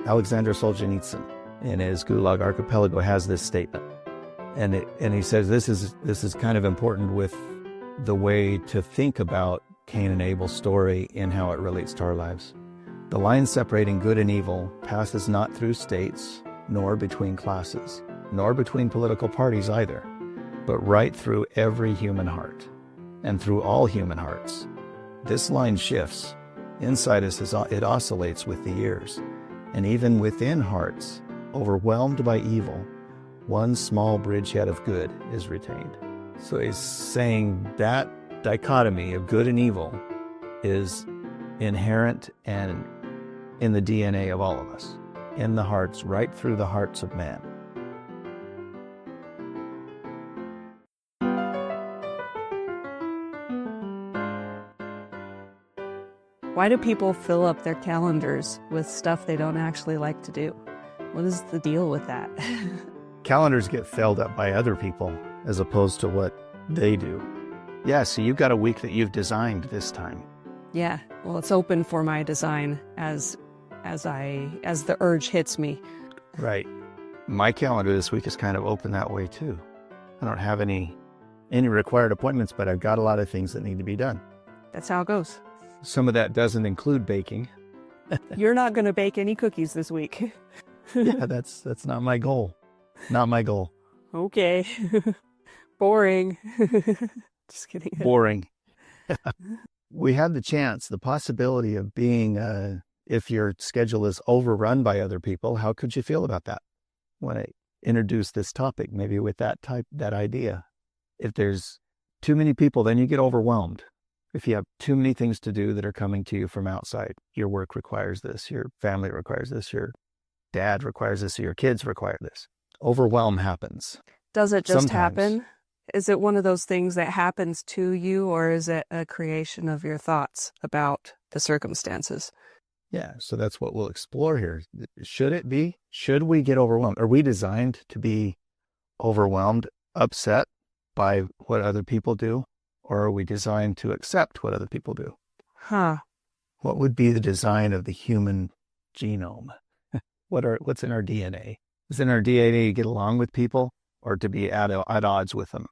Alexander Solzhenitsyn, in his Gulag Archipelago, has this statement. And he says this is kind of important with the way to think about Cain and Abel's story and how it relates to our lives. The line separating good and evil passes not through states, nor between classes, nor between political parties either, but right through every human heart, and through all human hearts. This line shifts. Inside us, it oscillates with the years, and even within hearts, overwhelmed by evil, one small bridgehead of good is retained. So he's saying that dichotomy of good and evil is inherent and in the DNA of all of us, in the hearts, right through the hearts of man. Why do people fill up their calendars with stuff they don't actually like to do? What is the deal with that? Calendars get filled up by other people as opposed to what they do. Yeah, so you've got a week that you've designed this time. Yeah, well, it's open for my design as the urge hits me. Right. My calendar this week is kind of open that way too. I don't have any required appointments, but I've got a lot of things that need to be done. That's how it goes. Some of that doesn't include baking. You're not going to bake any cookies this week. Yeah, that's not my goal. Not my goal. Okay. Boring. Just kidding. Boring. We had the chance, the possibility of being, if your schedule is overrun by other people, how could you feel about that? When I introduced this topic, maybe with that idea. If there's too many people, then you get overwhelmed. If you have too many things to do that are coming to you from outside, your work requires this, your family requires this, your dad requires this, or your kids require this. Overwhelm happens. Does it just Sometimes. happen? Is it one of those things that happens to you, or is it a creation of your thoughts about the circumstances? Yeah, so that's what we'll explore here. Should it be? Should we get overwhelmed? Are we designed to be overwhelmed, upset by what other people do? Or are we designed to accept what other people do? Huh. What would be the design of the human genome? What's in our DNA? Is it in our DNA to get along with people or to be at odds with them?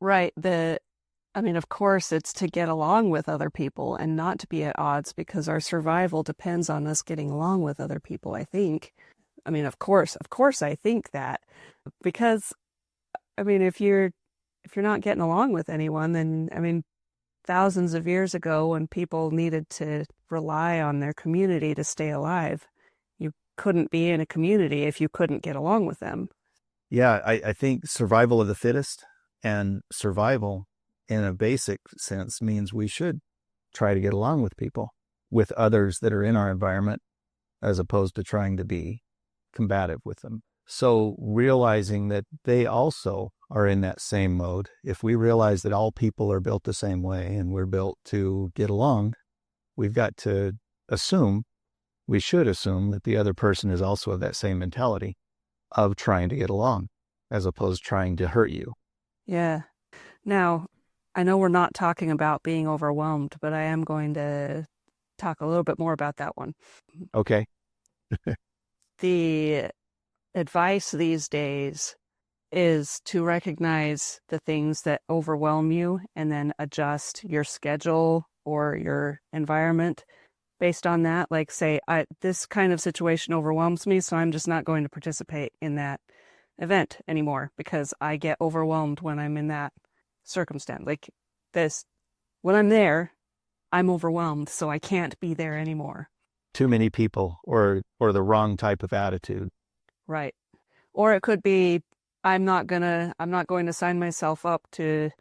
Right. Of course, it's to get along with other people and not to be at odds, because our survival depends on us getting along with other people, I think. Of course, I think that. Because, if you're not getting along with anyone, then, thousands of years ago when people needed to rely on their community to stay alive, you couldn't be in a community if you couldn't get along with them. Yeah, I think survival of the fittest, and survival in a basic sense means we should try to get along with people, with others that are in our environment, as opposed to trying to be combative with them. So realizing that they also are in that same mode, if we realize that all people are built the same way and we're built to get along, we've got to we should assume that the other person is also of that same mentality of trying to get along, as opposed to trying to hurt you. Yeah. Now, I know we're not talking about being overwhelmed, but I am going to talk a little bit more about that one. Okay. The advice these days is to recognize the things that overwhelm you and then adjust your schedule or your environment based on that. Like, say, this kind of situation overwhelms me, so I'm just not going to participate in that event anymore because I get overwhelmed when I'm in that circumstance. Like this, when I'm there, I'm overwhelmed, so I can't be there anymore. Too many people or the wrong type of attitude. Right. Or it could be, I'm not going to sign myself up to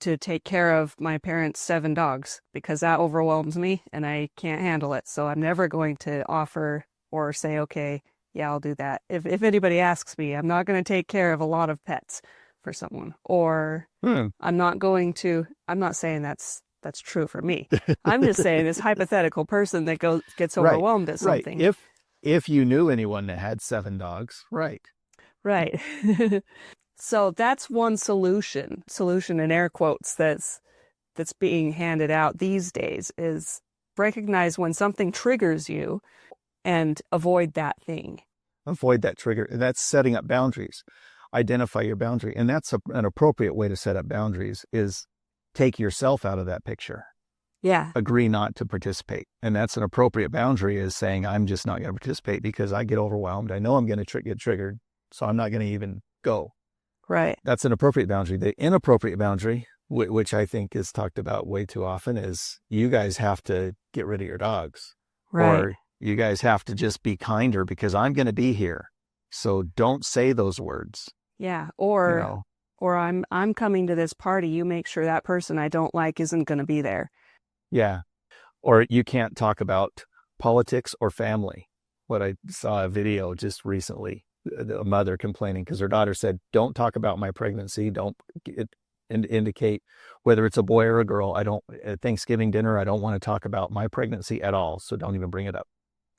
take care of my parents' 7 dogs because that overwhelms me and I can't handle it. So I'm never going to offer or say, okay, yeah, I'll do that. If anybody asks me, I'm not going to take care of a lot of pets for someone. Or I'm not saying that's true for me. I'm just saying this hypothetical person that gets overwhelmed at something. Right. If you knew anyone that had 7 dogs, right. Right. So that's one solution in air quotes that's being handed out these days, is recognize when something triggers you and avoid that thing. Avoid that trigger. And that's setting up boundaries. Identify your boundary. And that's an appropriate way to set up boundaries is take yourself out of that picture. Yeah. Agree not to participate. And that's an appropriate boundary is saying, I'm just not going to participate because I get overwhelmed. I know I'm going to get triggered, so I'm not going to even go. Right. That's an appropriate boundary. The inappropriate boundary, which I think is talked about way too often, is you guys have to get rid of your dogs. Right. Or you guys have to just be kinder because I'm going to be here. So don't say those words. Yeah. Or I'm coming to this party. You make sure that person I don't like isn't going to be there. Yeah. Or you can't talk about politics or family. What I saw a video just recently, a mother complaining because her daughter said, don't talk about my pregnancy. Don't indicate whether it's a boy or a girl. At Thanksgiving dinner, I don't want to talk about my pregnancy at all. So don't even bring it up.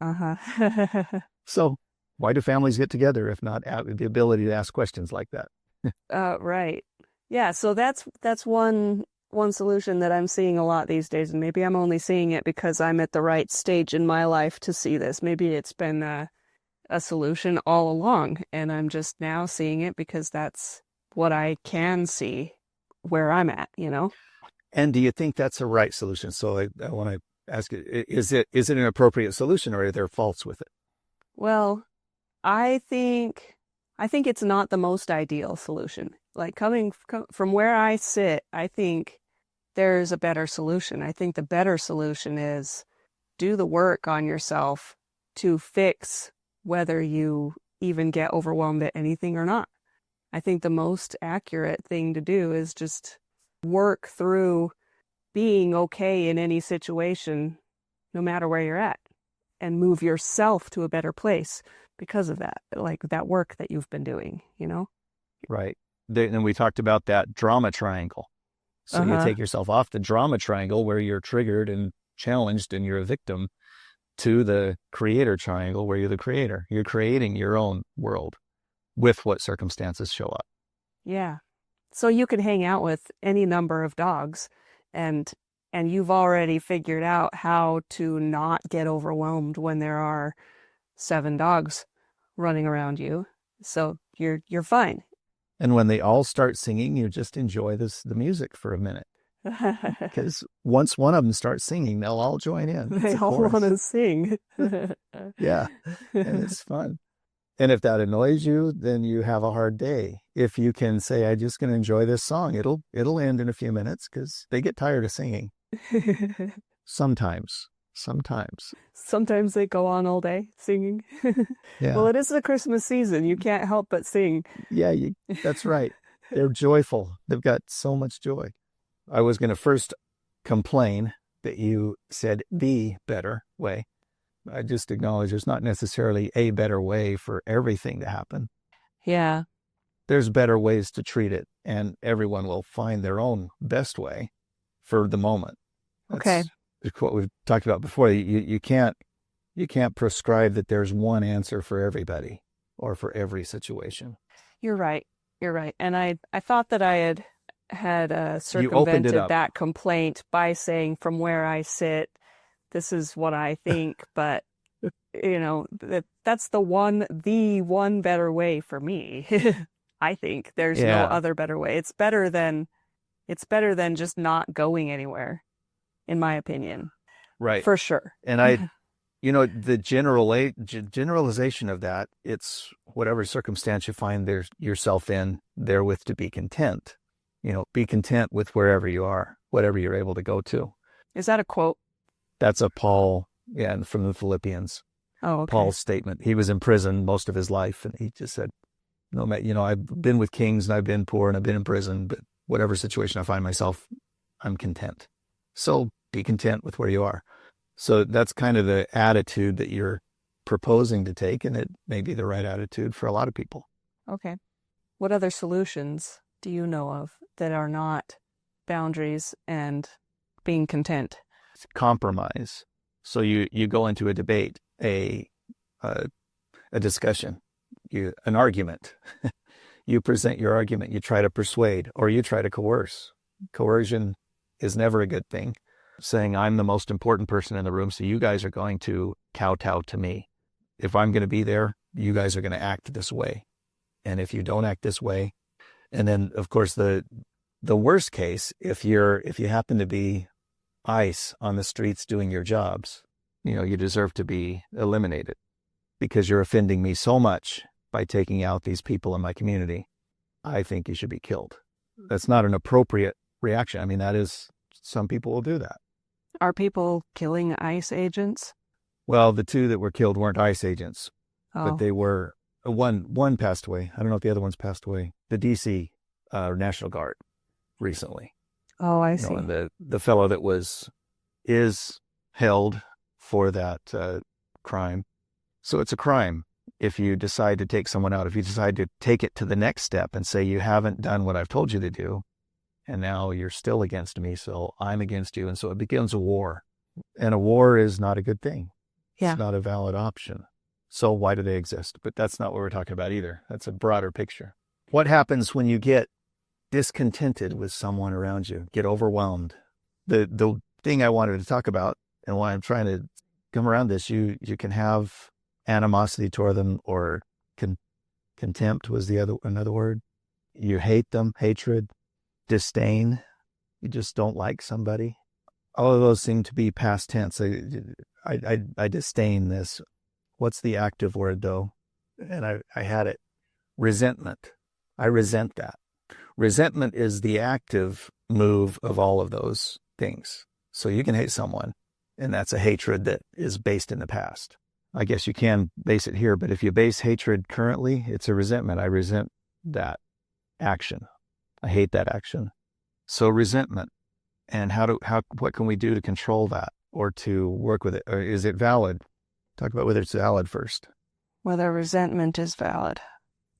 Uh-huh. So why do families get together if not the ability to ask questions like that? Right. Yeah. So that's one solution that I'm seeing a lot these days. And maybe I'm only seeing it because I'm at the right stage in my life to see this. Maybe it's been a solution all along. And I'm just now seeing it because that's what I can see where I'm at, you know? And do you think that's a right solution? So I want to ask you, is it an appropriate solution or are there faults with it? Well, I think it's not the most ideal solution. Like coming from where I sit, I think there's a better solution. I think the better solution is do the work on yourself to fix whether you even get overwhelmed at anything or not. I think the most accurate thing to do is just work through being okay in any situation, no matter where you're at, and move yourself to a better place because of that, like that work that you've been doing, you know? Right. And we talked about that drama triangle. So you take yourself off the drama triangle where you're triggered and challenged and you're a victim to the creator triangle where you're the creator. You're creating your own world with what circumstances show up. Yeah. So you could hang out with any number of dogs and you've already figured out how to not get overwhelmed when there are 7 dogs running around you. So you're fine. And when they all start singing, you just enjoy the music for a minute. Because once one of them starts singing, they'll all join in. They all want to sing. Yeah. And it's fun. And if that annoys you, then you have a hard day. If you can say, I'm just going to enjoy this song, it'll end in a few minutes because they get tired of singing. Sometimes. Sometimes they go on all day singing. Yeah. Well, it is the Christmas season. You can't help but sing. Yeah, that's right. They're joyful. They've got so much joy. I was going to first complain that you said the better way. I just acknowledge there's not necessarily a better way for everything to happen. Yeah. There's better ways to treat it, and everyone will find their own best way for the moment. Okay. That's what we've talked about before. You can't prescribe that there's one answer for everybody or for every situation. You're right. And I thought that I had circumvented that complaint by saying from where I sit, this is what I think, but you know, that's the one better way for me. I think there's no other better way. It's better than just not going anywhere, in my opinion. Right. For sure. And the generalization of that, it's whatever circumstance you find yourself in, therewith to be content. Be content with wherever you are, whatever you're able to go to. Is that a quote? That's a Paul, from the Philippians. Oh, okay. Paul's statement. He was in prison most of his life, and he just said, "No, I've been with kings, and I've been poor, and I've been in prison, but whatever situation I find myself, I'm content." So be content with where you are. So that's kind of the attitude that you're proposing to take, and it may be the right attitude for a lot of people. Okay. What other solutions do you know of that are not boundaries and being content? Compromise. So you go into a debate, a discussion, an argument. You present your argument, you try to persuade, or you try to coerce. Coercion is never a good thing. Saying I'm the most important person in the room, so you guys are going to kowtow to me. if I'm going to be there, you guys are going to act this way. And if you don't act this way, and then of course the worst case, if you happen to be ICE on the streets doing your jobs, you deserve to be eliminated because you're offending me so much by taking out these people in my community. I think you should be killed. That's not an appropriate reaction. I mean, some people will do that. Are people killing ICE agents? Well, the two that were killed weren't ICE agents, Oh. but they were, one passed away. I don't know if the other one's passed away. The DC National Guard recently. Oh, I see. And the fellow that is held for that crime. So it's a crime if you decide to take someone out, if you decide to take it to the next step and say, you haven't done what I've told you to do, and now you're still against me, so I'm against you. And so it begins a war. And a war is not a good thing. Yeah. It's not a valid option. So why do they exist? But that's not what we're talking about either. That's a broader picture. What happens when you get discontented with someone around you, get overwhelmed? The thing I wanted to talk about and why I'm trying to come around this, you can have animosity toward them, or contempt was another word. You hate them, hatred, disdain. You just don't like somebody. All of those seem to be past tense. I disdain this. What's the active word though? And I had it. Resentment. I resent that. Resentment is the active move of all of those things. So you can hate someone, and that's a hatred that is based in the past. I guess you can base it here, but if you base hatred currently, it's a resentment. I resent that action. I hate that action. So resentment. And what can we do to control that or to work with it? Or is it valid? Talk about whether it's valid first. Whether resentment is valid.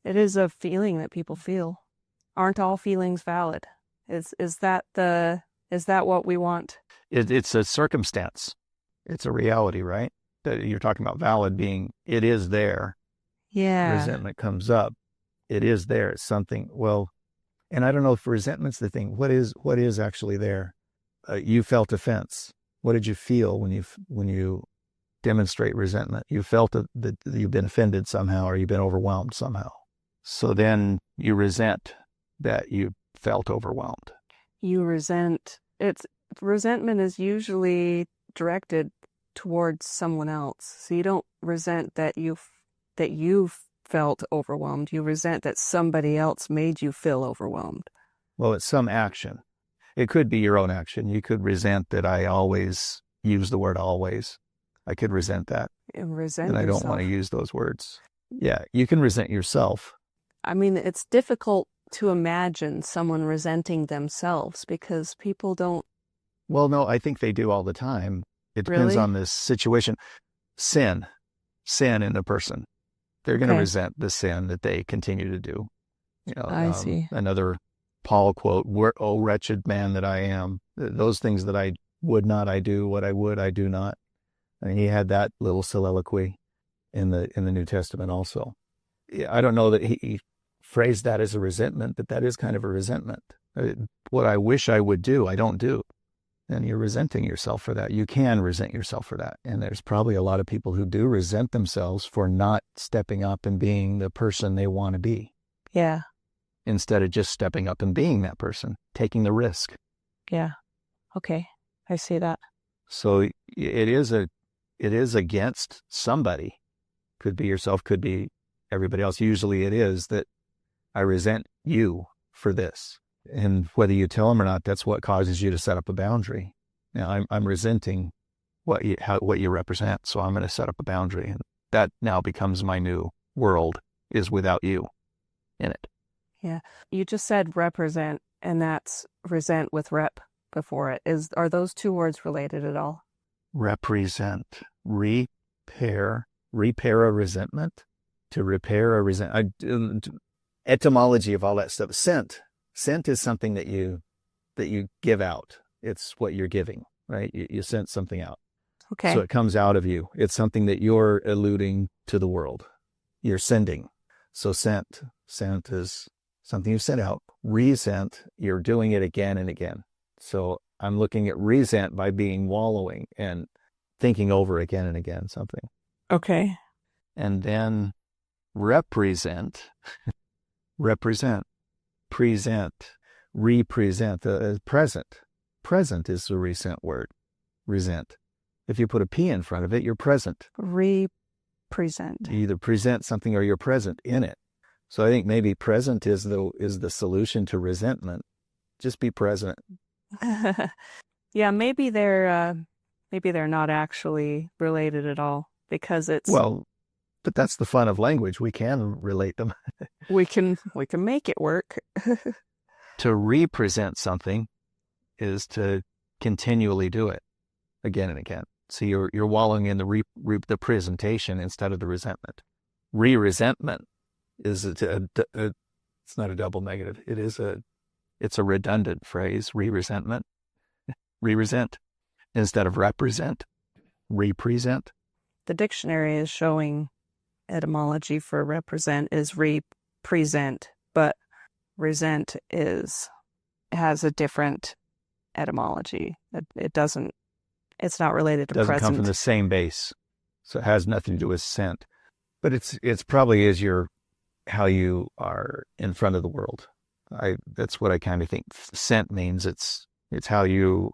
It is a feeling that people feel. Aren't all feelings valid? Is that what we want? It's a circumstance. It's a reality, right? That you're talking about valid being, it is there. Yeah. Resentment comes up. It is there. It's something, well, and I don't know if resentment's the thing. What is actually there? You felt offense. What did you feel when you demonstrate resentment? You felt that you've been offended somehow, or you've been overwhelmed somehow. So then you resent that you felt overwhelmed. Resentment is usually directed towards someone else. So you don't resent that you felt overwhelmed. You resent that somebody else made you feel overwhelmed. Well, it's some action. It could be your own action. You could resent that I always use the word always. I could resent that. And resent and I yourself. don't want to use those words. Yeah, you can resent yourself. I mean, it's difficult to imagine someone resenting themselves because people don't. Well, no, I think they do all the time. It depends Really? on the situation. Sin in a person. They're going to Okay. resent the sin that they continue to do. I see. Another Paul quote, "Oh, wretched man that I am." Those things that I would not, I do. What I would, I do not. And he had that little soliloquy in the New Testament also. Yeah, I don't know that he phrased that as a resentment, but that is kind of a resentment. What I wish I would do, I don't do. And you're resenting yourself for that. You can resent yourself for that. And there's probably a lot of people who do resent themselves for not stepping up and being the person they want to be, Yeah. instead of just stepping up and being that person, taking the risk. Yeah. Okay. I see that. So it is against somebody. Could be yourself, could be everybody else. Usually it is that I resent you for this. And whether you tell them or not, that's what causes you to set up a boundary. Now, I'm resenting what you represent, so I'm going to set up a boundary. And that now becomes my new world, is without you in it. Yeah. You just said represent, and that's resent with rep before it. Are those two words related at all? Represent, repair a resentment, to repair a resentment. Etymology of all that stuff. Scent is something that you give out. It's what you're giving, right? You sent something out. Okay. So it comes out of you. It's something that you're alluding to the world. You're sending. So sent is something you sent out. Resent, you're doing it again and again. So I'm looking at resent by being wallowing and thinking over again and again something. Okay. and then represent, represent, present, represent, present. Present is the recent word, resent. If you put a P in front of it, you're present. Represent. You either present something or you're present in it. So I think maybe present is the solution to resentment. Just be present. Yeah, maybe they're not actually related at all, because it's Well, but that's the fun of language. We can relate them. we can make it work. To represent something is to continually do it again and again. So you're wallowing in the presentation instead of the resentment. Re-resentment is it's not a double negative. It's a redundant phrase. Re-resentment, re-resent instead of represent, represent. The dictionary is showing etymology for represent is represent, but resent has a different etymology. It's not related to Doesn't present. come from the same base, so it has nothing to do with scent. But it's probably is how you are in front of the world. That's what I kind of think scent means. It's how you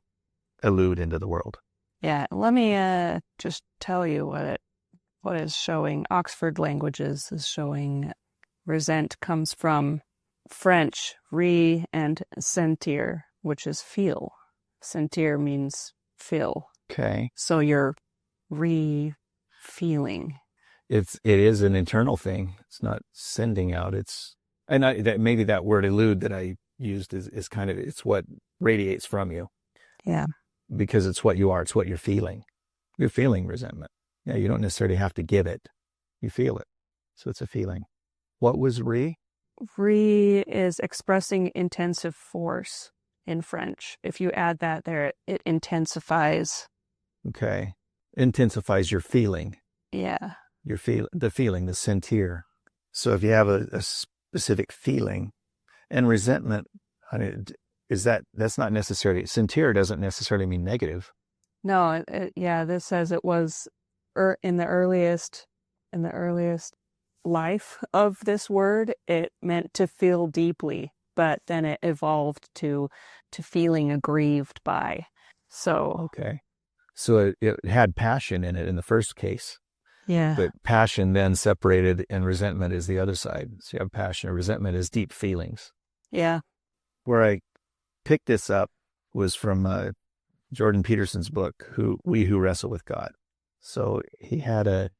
elude into the world. Yeah, let me just tell you what is showing. Oxford Languages is showing resent comes from French re and sentir, which is feel. Sentir means feel. Okay. So you're re-feeling. It is an internal thing. It's not sending out. Maybe that word elude that I used is kind of, it's what radiates from you. Yeah. Because it's what you are. It's what you're feeling. You're feeling resentment. Yeah, you don't necessarily have to give it. You feel it. So it's a feeling. What was re? Re is expressing intensive force in French. If you add that there, it intensifies. Okay. Intensifies your feeling. Yeah. The feeling, the sentir. So if you have a specific feeling, and resentment, that's not necessarily, sentir doesn't necessarily mean negative. No, this says it was in the earliest life of this word, it meant to feel deeply, but then it evolved to feeling aggrieved by. So okay. So it had passion in it in the first case. Yeah. But passion then separated, and resentment is the other side. So you have passion, and resentment is deep feelings. Yeah. Where I picked this up was from Jordan Peterson's book, We Who Wrestle with God. So he had a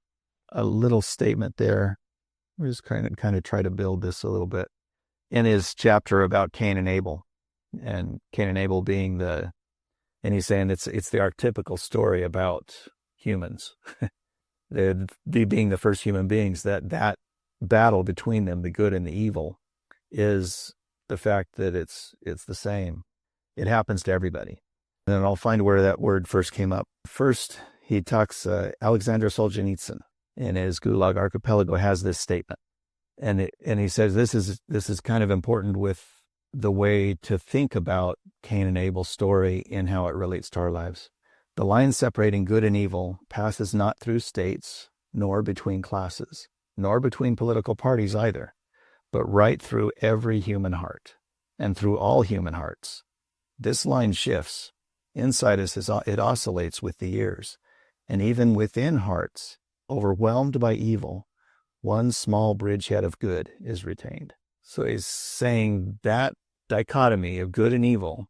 little statement there. We're just kind of try to build this a little bit in his chapter about Cain and Abel, and Cain and Abel being and he's saying it's the archetypical story about humans. They being the first human beings, that battle between them, the good and the evil, is the fact that it's the same. It happens to everybody. And I'll find where that word first came up. First, he talks, Alexander Solzhenitsyn in his Gulag Archipelago has this statement. And he says this is kind of important with the way to think about Cain and Abel's story and how it relates to our lives. The line separating good and evil passes not through states, nor between classes, nor between political parties either, but right through every human heart and through all human hearts. This line shifts. Inside us, it oscillates with the years, and even within hearts, overwhelmed by evil, one small bridgehead of good is retained. So he's saying that dichotomy of good and evil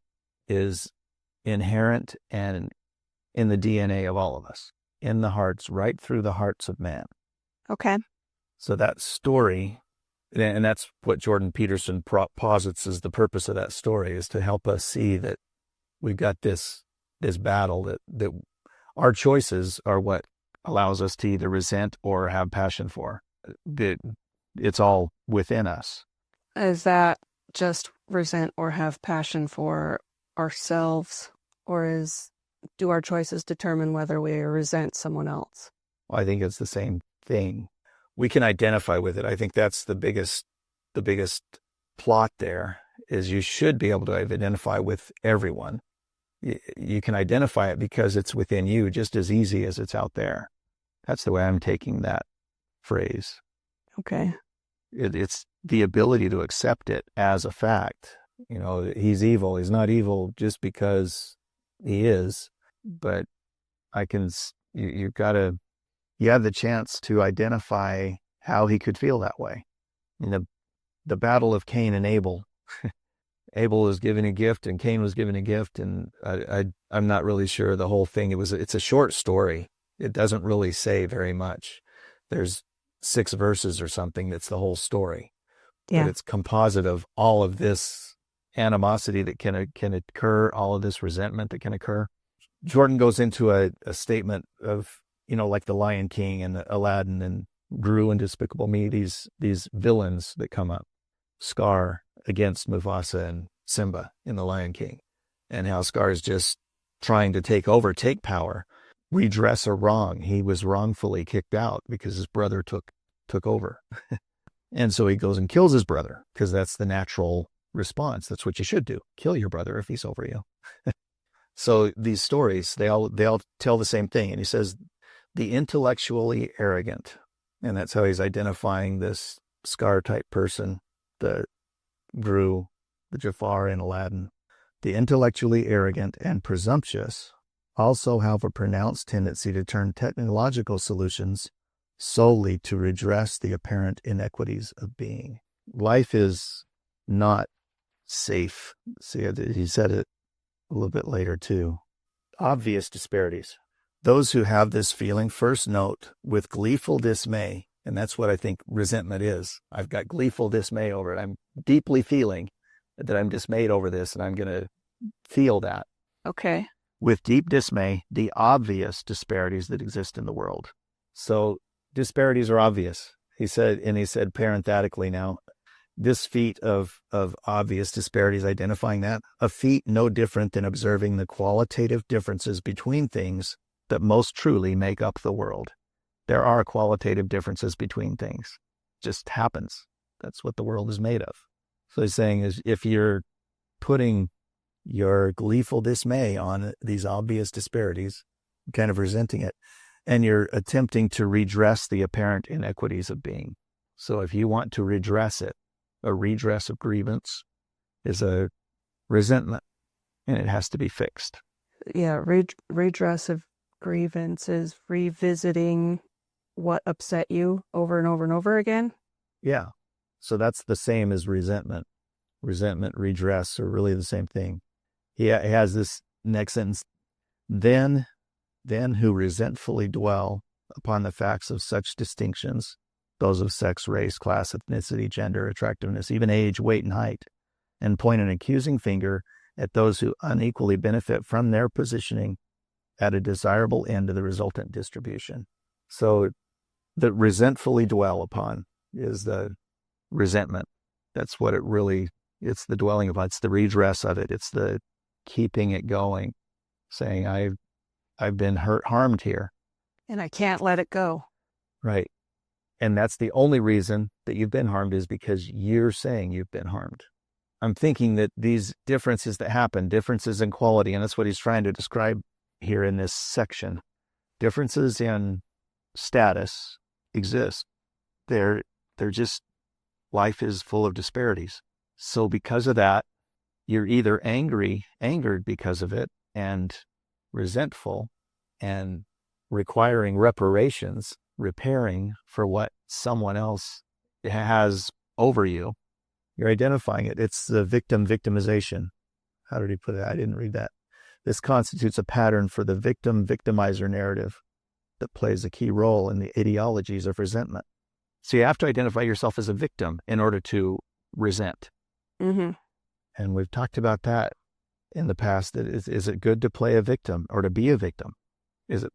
is inherent and in the DNA of all of us, in the hearts, right through the hearts of man. Okay. So that story, and that's what Jordan Peterson posits as the purpose of that story, is to help us see that we've got this battle, that our choices are what allows us to either resent or have passion for. It's all within us. Is that just resent or have passion for ourselves, or do our choices determine whether we resent someone else? Well, I think it's the same thing. We can identify with it. I think that's the biggest plot there, is you should be able to identify with everyone. You can identify it because it's within you just as easy as it's out there. That's the way I'm taking that phrase. Okay. It's the ability to accept it as a fact. He's evil. He's not evil just because he is, but you have the chance to identify how he could feel that way. In the battle of Cain and Abel, Abel was given a gift and Cain was given a gift, and I'm not really sure the whole thing. It's a short story. It doesn't really say very much. There's 6 verses or something. That's the whole story. Yeah. But it's composite of all of this animosity that can occur, all of this resentment that can occur. Jordan goes into a statement of, like the Lion King and Aladdin and Gru and Despicable Me, these villains that come up. Scar against Mufasa and Simba in The Lion King, and how Scar is just trying to take power, redress a wrong. He was wrongfully kicked out because his brother took over. And so he goes and kills his brother because that's the natural response. That's what you should do. Kill your brother if he's over you. So these stories, they all tell the same thing. And he says, the intellectually arrogant. And that's how he's identifying this Scar type person, the Gru, the Jafar in Aladdin. The intellectually arrogant and presumptuous also have a pronounced tendency to turn technological solutions solely to redress the apparent inequities of being. Life is not safe. See, he said it a little bit later too. Obvious disparities. Those who have this feeling first note with gleeful dismay, and that's what I think resentment is. I've got gleeful dismay over it. I'm deeply feeling that I'm dismayed over this, and I'm going to feel that. Okay. With deep dismay, the obvious disparities that exist in the world. So disparities are obvious. He said parenthetically now, this feat of obvious disparities, identifying that, a feat no different than observing the qualitative differences between things that most truly make up the world. There are qualitative differences between things. It just happens. That's what the world is made of. So he's saying is if you're putting your gleeful dismay on these obvious disparities, kind of resenting it, and you're attempting to redress the apparent inequities of being. So if you want to redress it, a redress of grievance is a resentment, and it has to be fixed. Yeah, redress of grievance is revisiting what upset you over and over and over again. Yeah. So that's the same as resentment. Resentment, redress are really the same thing. He has this next sentence, then who resentfully dwell upon the facts of such distinctions, those of sex, race, class, ethnicity, gender, attractiveness, even age, weight, and height, and point an accusing finger at those who unequally benefit from their positioning at a desirable end of the resultant distribution. So the resentfully dwell upon is the resentment. That's what it's the dwelling upon. It's the redress of it. It's the keeping it going, saying, I've been harmed here. And I can't let it go. Right. And that's the only reason that you've been harmed is because you're saying you've been harmed. I'm thinking that these differences that happen, differences in quality, and that's what he's trying to describe here in this section. Differences in status exist. They're just, life is full of disparities. So because of that, you're either angered because of it, and resentful, and requiring reparations, repairing for what someone else has over you. You're identifying it. It's the victimization. How did he put it? I didn't read that. This constitutes a pattern for the victim-victimizer narrative that plays a key role in the ideologies of resentment. So you have to identify yourself as a victim in order to resent. Mm-hmm. And we've talked about that in the past. That is it good to play a victim or to be a victim? Is it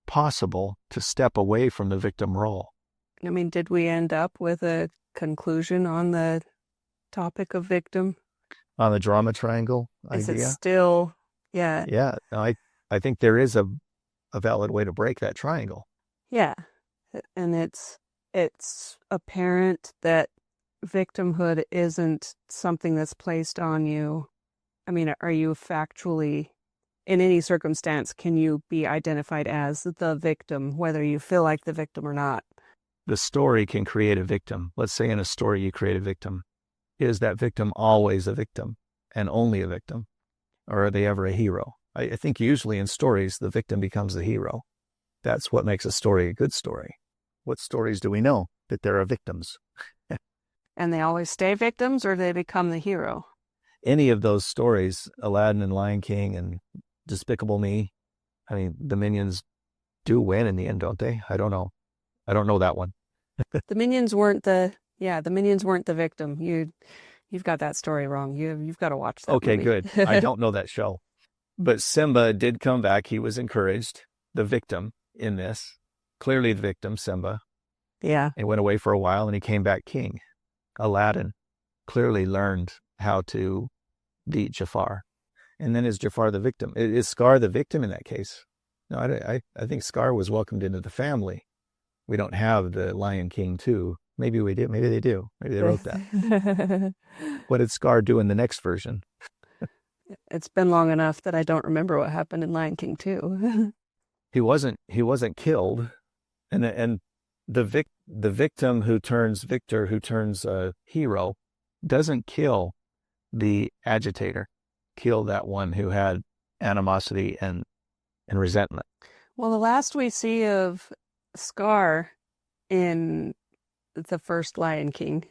possible to step away from the victim role? I mean, did we end up with a conclusion on the topic of victim? On the drama triangle Is idea? it still, yeah. Yeah, I think there is a valid way to break that triangle. Yeah. And it's apparent that victimhood isn't something that's placed on you. I mean, are you factually, in any circumstance, can you be identified as the victim, whether you feel like the victim or not? the story can create a victim. Let's say in a story you create a victim. Is that victim always a victim and only a victim? Or are they ever a hero? I think usually in stories, the victim becomes the hero. That's what makes a story a good story. What stories do we know that there are victims? And they always stay victims, or they become the hero? Any of those stories, Aladdin and Lion King and Despicable Me, I mean, the minions do win in the end, don't they? I don't know. I don't know that one. The minions weren't the victim. You've got that story wrong. You've got to watch that Okay, movie. good. I don't know that show. But Simba did come back. He was encouraged, the victim in this. Clearly the victim, Simba. Yeah. He went away for a while and he came back king. Aladdin clearly learned how to beat Jafar. And then is Jafar the victim? Is Scar the victim in that case? No, I think Scar was welcomed into the family. We don't have the Lion King 2. Maybe we did. Maybe they do. Maybe they wrote that. What did Scar do in the next version? It's been long enough that I don't remember what happened in Lion King 2. He wasn't killed. And the victim who turns victor, who turns hero, doesn't kill the agitator, kill that one who had animosity and resentment. Well, the last we see of Scar in the first Lion King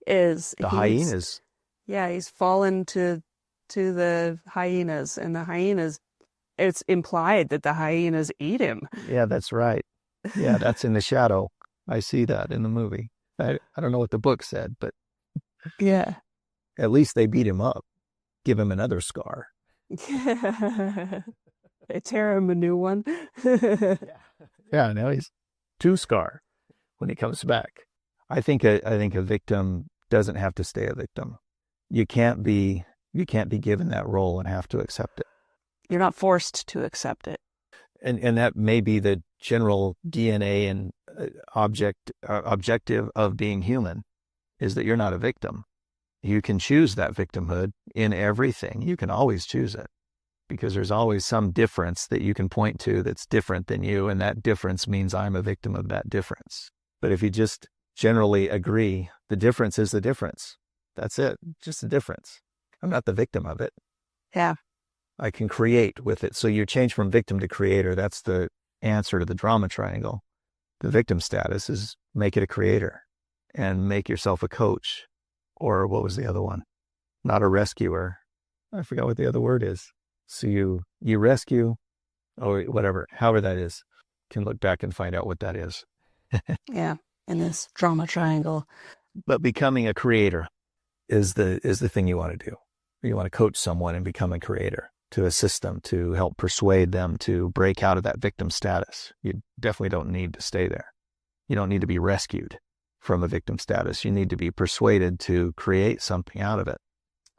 is The hyenas. Yeah, he's fallen to the hyenas, and the hyenas, it's implied that the hyenas eat him. Yeah, that's right. Yeah, that's in the shadow. I see that in the movie. I don't know what the book said, but Yeah. at least they beat him up, give him another scar. They tear him a new one. Yeah, now he's 2 scar when he comes back. I think a victim doesn't have to stay a victim. You can't be given that role and have to accept it. You're not forced to accept it. And that may be the general DNA and objective of being human, is that you're not a victim. You can choose that victimhood in everything. You can always choose it, because there's always some difference that you can point to that's different than you, and that difference means I'm a victim of that difference. But if you just generally agree, the difference is the difference. That's it, just the difference. I'm not the victim of it. Yeah. I can create with it. So you change from victim to creator. That's the answer to the drama triangle. The victim status is make it a creator and make yourself a coach. Or what was the other one? Not a rescuer. I forgot what the other word is. So you rescue, or whatever, however that is. Can look back and find out what that is. Yeah. In this drama triangle. But becoming a creator is the thing you want to do. You want to coach someone and become a creator, to assist them, to help persuade them to break out of that victim status. You definitely don't need to stay there. You don't need to be rescued from a victim status. You need to be persuaded to create something out of it.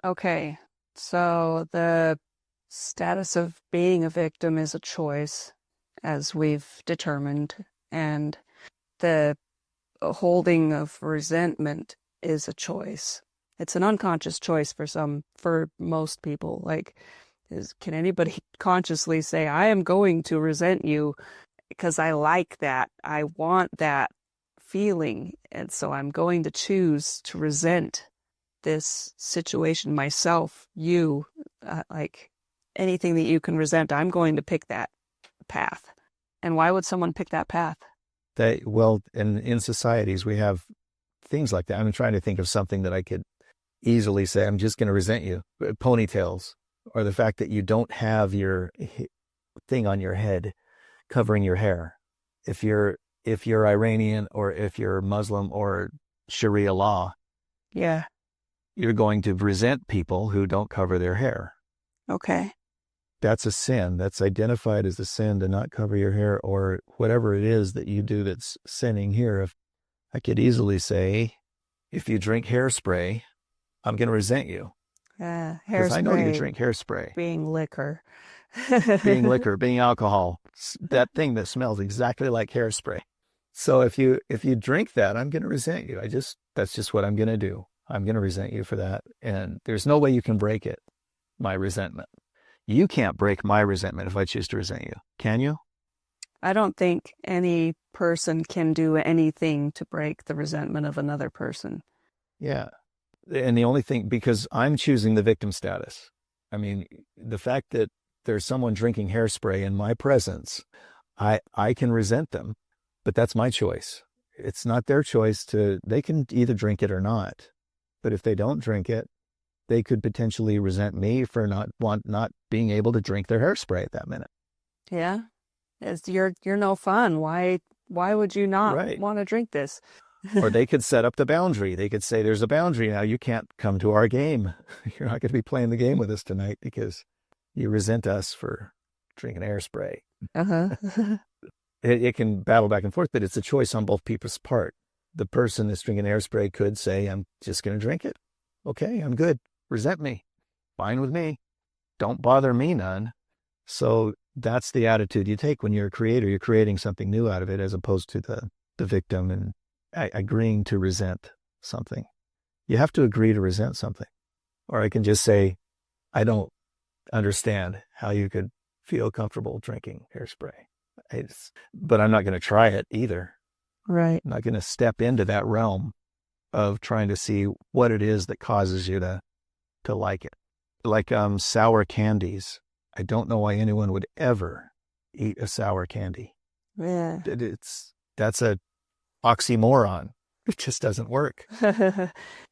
Okay. So the status of being a victim is a choice, as we've determined, and the holding of resentment is a choice. It's an unconscious choice for most people. Like, can anybody consciously say, I am going to resent you because I like that. I want that feeling. And so I'm going to choose to resent this situation, myself, you, like anything that you can resent, I'm going to pick that path. And why would someone pick that path? In societies, we have things like that. I'm trying to think of something that I could easily say, I'm just going to resent you. Ponytails, or the fact that you don't have your thing on your head covering your hair. If you're Iranian, or if you're Muslim or Sharia law, Yeah. you're going to resent people who don't cover their hair. Okay. That's a sin. That's identified as a sin, to not cover your hair, or whatever it is that you do that's sinning here. If I could easily say, if you drink hairspray, I'm going to resent you. Because I know you drink hairspray. Being liquor. Being liquor, being alcohol, that thing that smells exactly like hairspray. So if you drink that, I'm going to resent you. That's just what I'm going to do. I'm going to resent you for that. And there's no way you can break it, my resentment. You can't break my resentment if I choose to resent you. Can you? I don't think any person can do anything to break the resentment of another person. Yeah. And the only thing, because I'm choosing the victim status. I mean, the fact that there's someone drinking hairspray in my presence, I can resent them, but that's my choice. It's not their choice they can either drink it or not. But if they don't drink it, they could potentially resent me for not being able to drink their hairspray at that minute. Yeah. You're no fun. Why would you not Right. want to drink this? Or they could set up the boundary. They could say, there's a boundary now. You can't come to our game. You're not going to be playing the game with us tonight because you resent us for drinking hairspray. Uh-huh. It can battle back and forth, but it's a choice on both people's part. The person that's drinking hairspray could say, I'm just going to drink it. Okay, I'm good. Resent me. Fine with me. Don't bother me none. So that's the attitude you take when you're a creator. You're creating something new out of it as opposed to the victim and agreeing to resent something. You have to agree to resent something. Or I can just say, I don't understand how you could feel comfortable drinking hairspray. But I'm not going to try it either. Right. I'm not going to step into that realm of trying to see what it is that causes you to like it. Like sour candies. I don't know why anyone would ever eat a sour candy. Yeah. That's a oxymoron. It just doesn't work.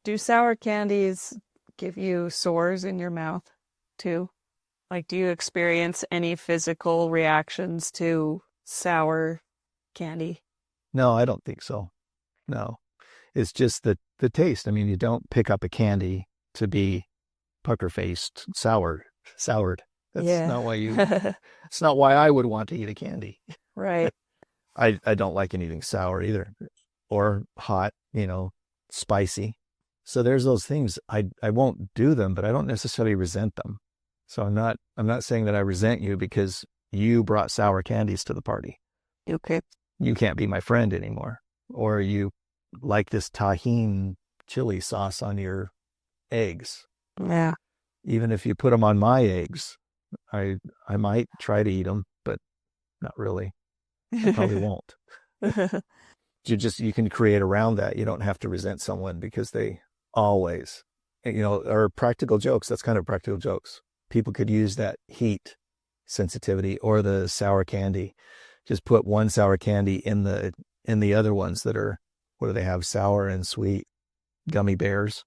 Do sour candies give you sores in your mouth too? Like, do you experience any physical reactions to sour candy? No, I don't think so. No. It's just the taste. I mean, you don't pick up a candy to be pucker-faced, soured. That's not why it's not why I would want to eat a candy. Right. I don't like anything sour either, or hot, spicy. So there's those things. I won't do them, but I don't necessarily resent them. So I'm not saying that I resent you because you brought sour candies to the party. Okay. You can't be my friend anymore. Or you like this tahini chili sauce on your eggs. Yeah. Even if you put them on my eggs, I might try to eat them, but not really. I probably won't. You can create around that. You don't have to resent someone because they always, are practical jokes. That's kind of practical jokes. People could use that heat sensitivity or the sour candy. Just put one sour candy in the other ones that are, what do they have? Sour and sweet gummy bears.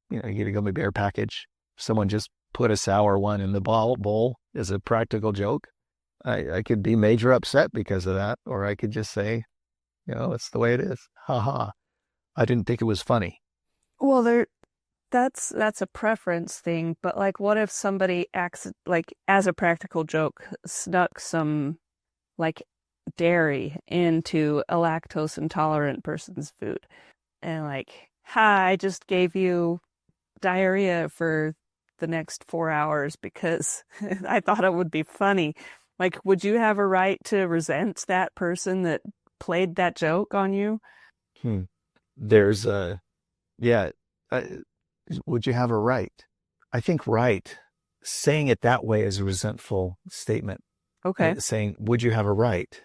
You get a gummy bear package. Someone just put a sour one in the bowl as a practical joke. I could be major upset because of that, or I could just say, it's the way it is. Ha ha. I didn't think it was funny. Well, that's a preference thing, but like, what if somebody acts like, as a practical joke, snuck some like dairy into a lactose intolerant person's food, and like, hi, I just gave you diarrhea for the next 4 hours because I thought it would be funny. Like, would you have a right to resent that person that played that joke on you? There's would you have a right? I think right, saying it that way is a resentful statement. Okay. Saying, would you have a right?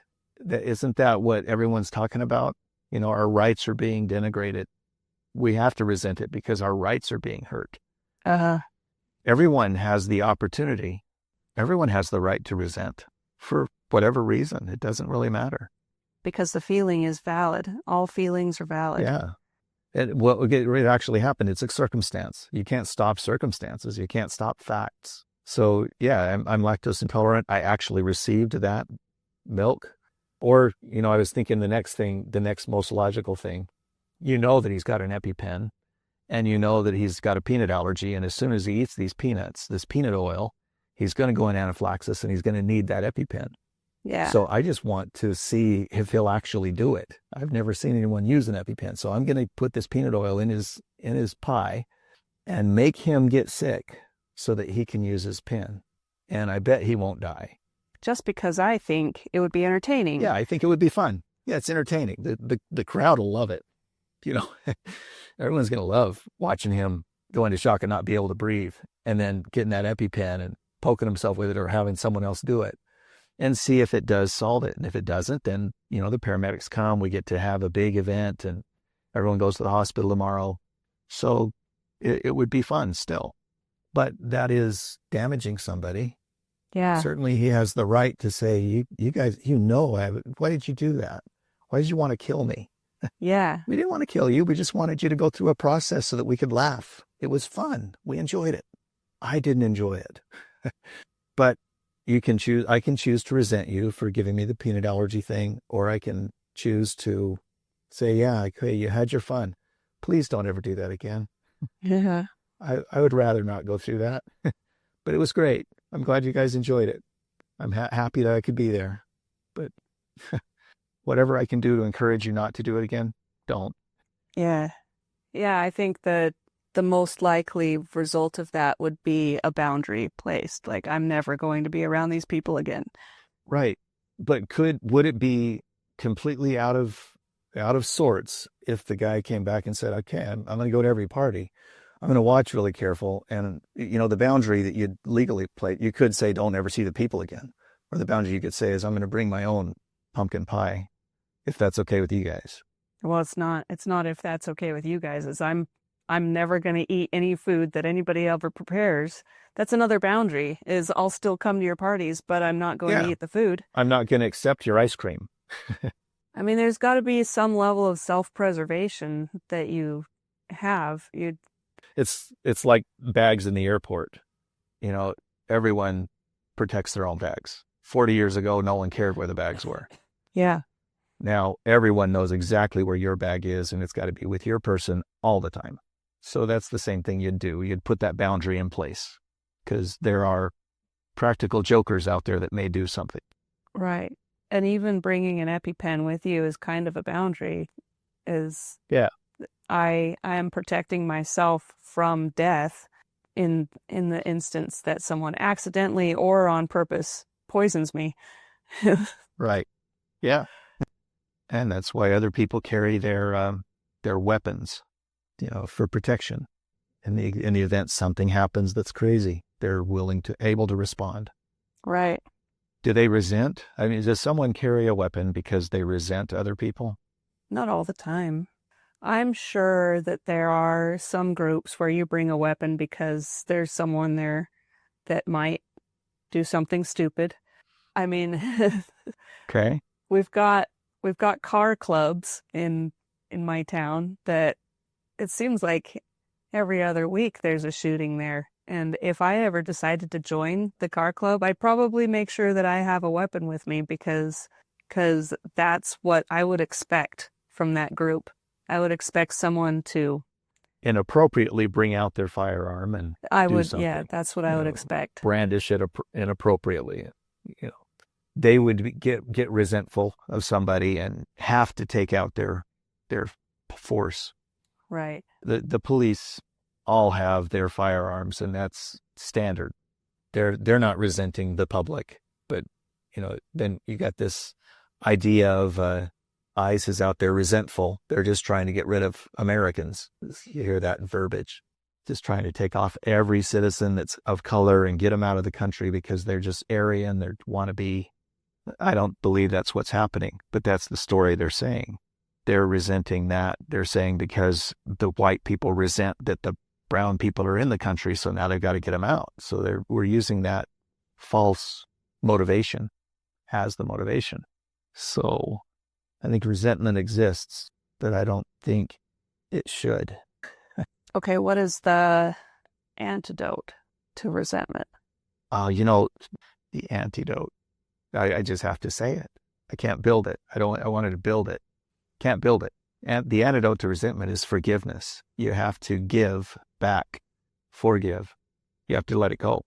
Isn't that what everyone's talking about? Our rights are being denigrated. We have to resent it because our rights are being hurt. Everyone has the opportunity. Everyone has the right to resent for whatever reason. It doesn't really matter. Because the feeling is valid. All feelings are valid. Yeah. And what would actually happen, it's a circumstance. You can't stop circumstances. You can't stop facts. So yeah, I'm lactose intolerant. I actually received that milk. Or, I was thinking the next most logical thing, that he's got an EpiPen, and that he's got a peanut allergy. And as soon as he eats these peanuts, this peanut oil, he's going to go in anaphylaxis and he's going to need that EpiPen. Yeah. So I just want to see if he'll actually do it. I've never seen anyone use an EpiPen. So I'm going to put this peanut oil in his pie and make him get sick so that he can use his pen. And I bet he won't die. Just because I think it would be entertaining. Yeah, I think it would be fun. Yeah, it's entertaining. The crowd will love it. Everyone's going to love watching him go into shock and not be able to breathe, and then getting that EpiPen and poking himself with it or having someone else do it. and see if it does solve it. And if it doesn't, then, the paramedics come, we get to have a big event and everyone goes to the hospital tomorrow. So it would be fun still, but that is damaging somebody. Yeah. Certainly he has the right to say, you guys, why did you do that? Why did you want to kill me? Yeah. We didn't want to kill you. We just wanted you to go through a process so that we could laugh. It was fun. We enjoyed it. I didn't enjoy it. But I can choose to resent you for giving me the peanut allergy thing, or I can choose to say, yeah, okay, you had your fun. Please don't ever do that again. Yeah. I would rather not go through that. But it was great. I'm glad you guys enjoyed it. I'm happy that I could be there. But whatever I can do to encourage you not to do it again, don't. Yeah. Yeah, I think that the most likely result of that would be a boundary placed. Like, I'm never going to be around these people again. Right. But would it be completely out of sorts if the guy came back and said, okay, I'm going to go to every party. I'm going to watch really careful. And, the boundary that you'd legally play, you could say, don't ever see the people again. Or the boundary you could say is, I'm going to bring my own pumpkin pie, if that's okay with you guys. Well, it's not if that's okay with you guys. It's I'm never going to eat any food that anybody ever prepares. That's another boundary, is I'll still come to your parties, but I'm not going to eat the food. I'm not going to accept your ice cream. I mean, there's got to be some level of self-preservation that you have. It's like bags in the airport. Everyone protects their own bags. 40 years ago, no one cared where the bags were. Yeah. Now everyone knows exactly where your bag is, and it's got to be with your person all the time. So that's the same thing you'd do. You'd put that boundary in place, because there are practical jokers out there that may do something. Right. And even bringing an EpiPen with you is kind of a boundary. I am protecting myself from death in the instance that someone accidentally or on purpose poisons me. Right. Yeah. And that's why other people carry their weapons, for protection. In the event something happens that's crazy, they're able to respond. Right. Do they resent? I mean, does someone carry a weapon because they resent other people? Not all the time. I'm sure that there are some groups where you bring a weapon because there's someone there that might do something stupid. I mean, okay. We've got car clubs in my town that it seems like every other week there's a shooting there. And if I ever decided to join the car club, I'd probably make sure that I have a weapon with me because that's what I would expect from that group. I would expect someone to inappropriately bring out their firearm and do something. Yeah, that's what I would expect. Brandish it inappropriately. They would get resentful of somebody and have to take out their force. Right. The police all have their firearms, and that's standard. They're not resenting the public, but then you got this idea of ICE is out there resentful. They're just trying to get rid of Americans. You hear that verbiage. Just trying to take off every citizen that's of color and get them out of the country because they're just Aryan. They want to be. I don't believe that's what's happening, but that's the story they're saying. They're resenting that. They're saying because the white people resent that the brown people are in the country, so now they've got to get them out. So we're using that false motivation as the motivation. So I think resentment exists, but I don't think it should. Okay, what is the antidote to resentment? The antidote. I just have to say it. I can't build it. I wanted to build it. Can't build it. And the antidote to resentment is forgiveness. You have to give back, forgive. You have to let it go.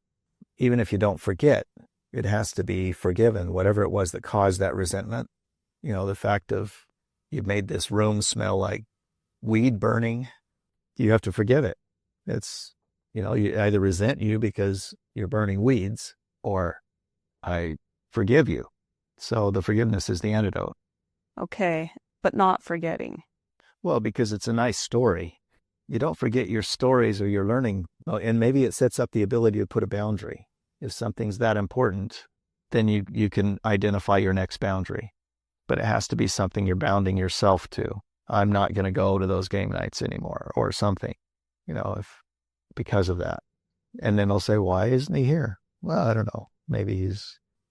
Even if you don't forget, it has to be forgiven. Whatever it was that caused that resentment, the fact of you made this room smell like weed burning, you have to forgive it. It's, you either resent you because you're burning weeds, or I forgive you. So the forgiveness is the antidote. Okay, but not forgetting. Well, because it's a nice story. You don't forget your stories or your learning, and maybe it sets up the ability to put a boundary. If something's that important, then you can identify your next boundary. But it has to be something you're bounding yourself to. I'm not going to go to those game nights anymore or something, because of that. And then they'll say, why isn't he here? Well, I don't know. Maybe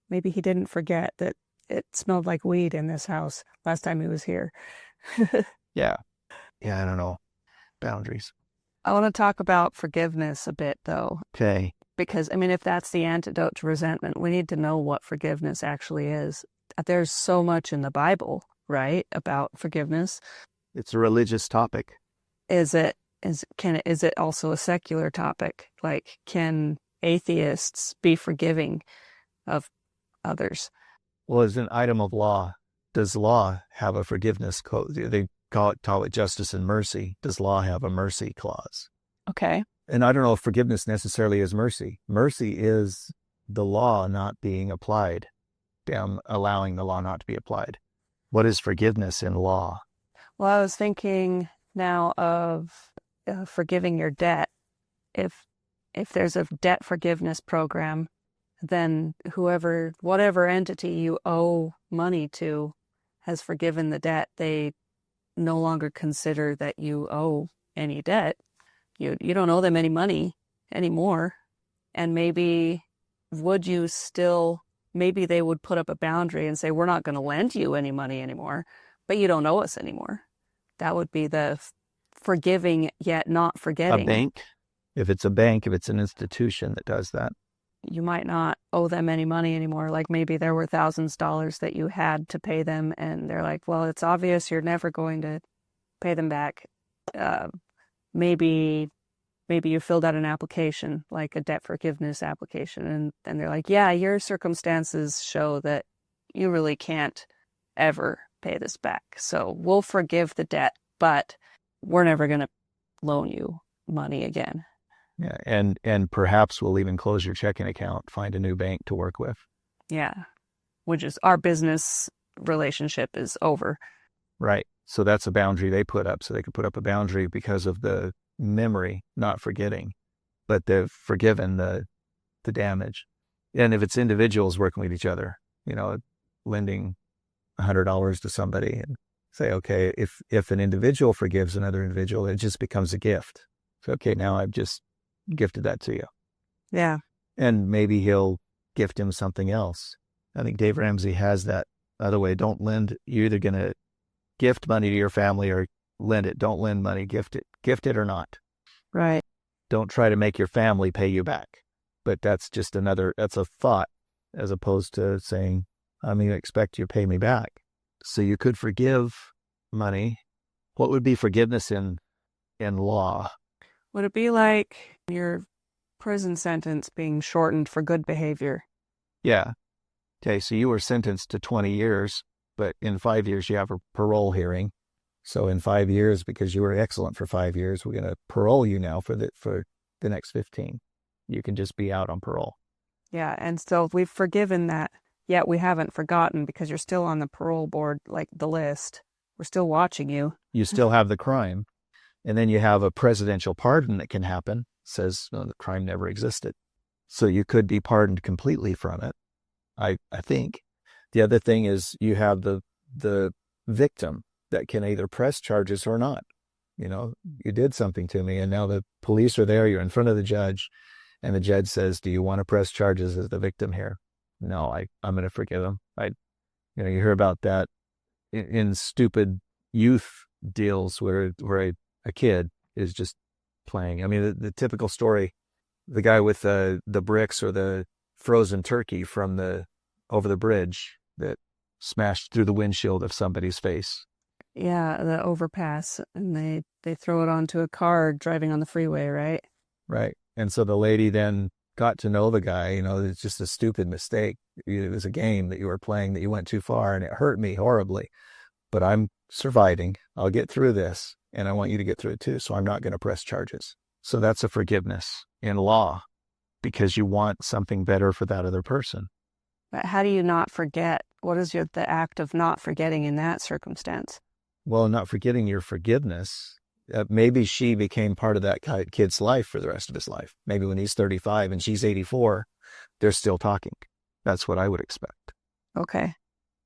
he didn't forget that it smelled like weed in this house last time he was here. Yeah. Yeah, I don't know. Boundaries. I want to talk about forgiveness a bit, though. Okay. Because, if that's the antidote to resentment, we need to know what forgiveness actually is. There's so much in the Bible, right, about forgiveness. It's a religious topic. Is it also a secular topic? Like, can atheists be forgiving of others? Well, as an item of law, does law have a forgiveness code? They call it justice and mercy. Does law have a mercy clause? Okay. And I don't know if forgiveness necessarily is mercy. Mercy is the law not being applied, allowing the law not to be applied. What is forgiveness in law? Well, I was thinking now of forgiving your debt. If there's a debt forgiveness program, then whatever entity you owe money to has forgiven the debt. They no longer consider that you owe any debt. You don't owe them any money anymore. And maybe maybe they would put up a boundary and say, we're not going to lend you any money anymore, but you don't owe us anymore. That would be the forgiving yet not forgetting. A bank? If it's an institution that does that. You might not owe them any money anymore. Like maybe there were thousands of dollars that you had to pay them, and they're like, well, it's obvious you're never going to pay them back. Maybe you filled out an application, like a debt forgiveness application, and they're like, yeah, your circumstances show that you really can't ever pay this back. So we'll forgive the debt, but we're never going to loan you money again. Yeah, and perhaps we'll even close your checking account, find a new bank to work with. Yeah, which is our business relationship is over. Right. So that's a boundary they put up. So they could put up a boundary because of the memory, not forgetting, but they've forgiven the damage. And if it's individuals working with each other, lending $100 to somebody and say, okay, if an individual forgives another individual, it just becomes a gift. So, okay, now I've just gifted that to you. Yeah. And maybe he'll gift him something else. I think Dave Ramsey has that. By the way, don't lend. You're either going to gift money to your family or lend it. Don't lend money, gift it or not. Right. Don't try to make your family pay you back. But that's a thought as opposed to saying, I'm going to expect you to pay me back. So you could forgive money. What would be forgiveness in law? Would it be like your prison sentence being shortened for good behavior? Yeah. Okay, so you were sentenced to 20 years, but in 5 years you have a parole hearing. So in 5 years, because you were excellent for 5 years, we're going to parole you now for the next 15. You can just be out on parole. Yeah, and so we've forgiven that, yet we haven't forgotten because you're still on the parole board, like the list. We're still watching you. You still have the crime. And then you have a presidential pardon that can happen. Says the crime never existed. So you could be pardoned completely from it. I think. The other thing is you have the victim that can either press charges or not. You did something to me and now the police are there. You're in front of the judge and the judge says, do you want to press charges as the victim here? No, I'm going to forgive him. You hear about that in stupid youth deals where a kid is just playing. I mean, the typical story, the guy with the bricks or the frozen turkey from over the bridge that smashed through the windshield of somebody's face. Yeah, the overpass, and they throw it onto a car driving on the freeway, right? Right. And so the lady then got to know the guy, it's just a stupid mistake. It was a game that you were playing that you went too far and it hurt me horribly, but I'm surviving. I'll get through this. And I want you to get through it too, so I'm not going to press charges. So that's a forgiveness in law because you want something better for that other person. But how do you not forget? What is the act of not forgetting in that circumstance? Well, not forgetting your forgiveness. Maybe she became part of that kid's life for the rest of his life. Maybe when he's 35 and she's 84, they're still talking. That's what I would expect. Okay.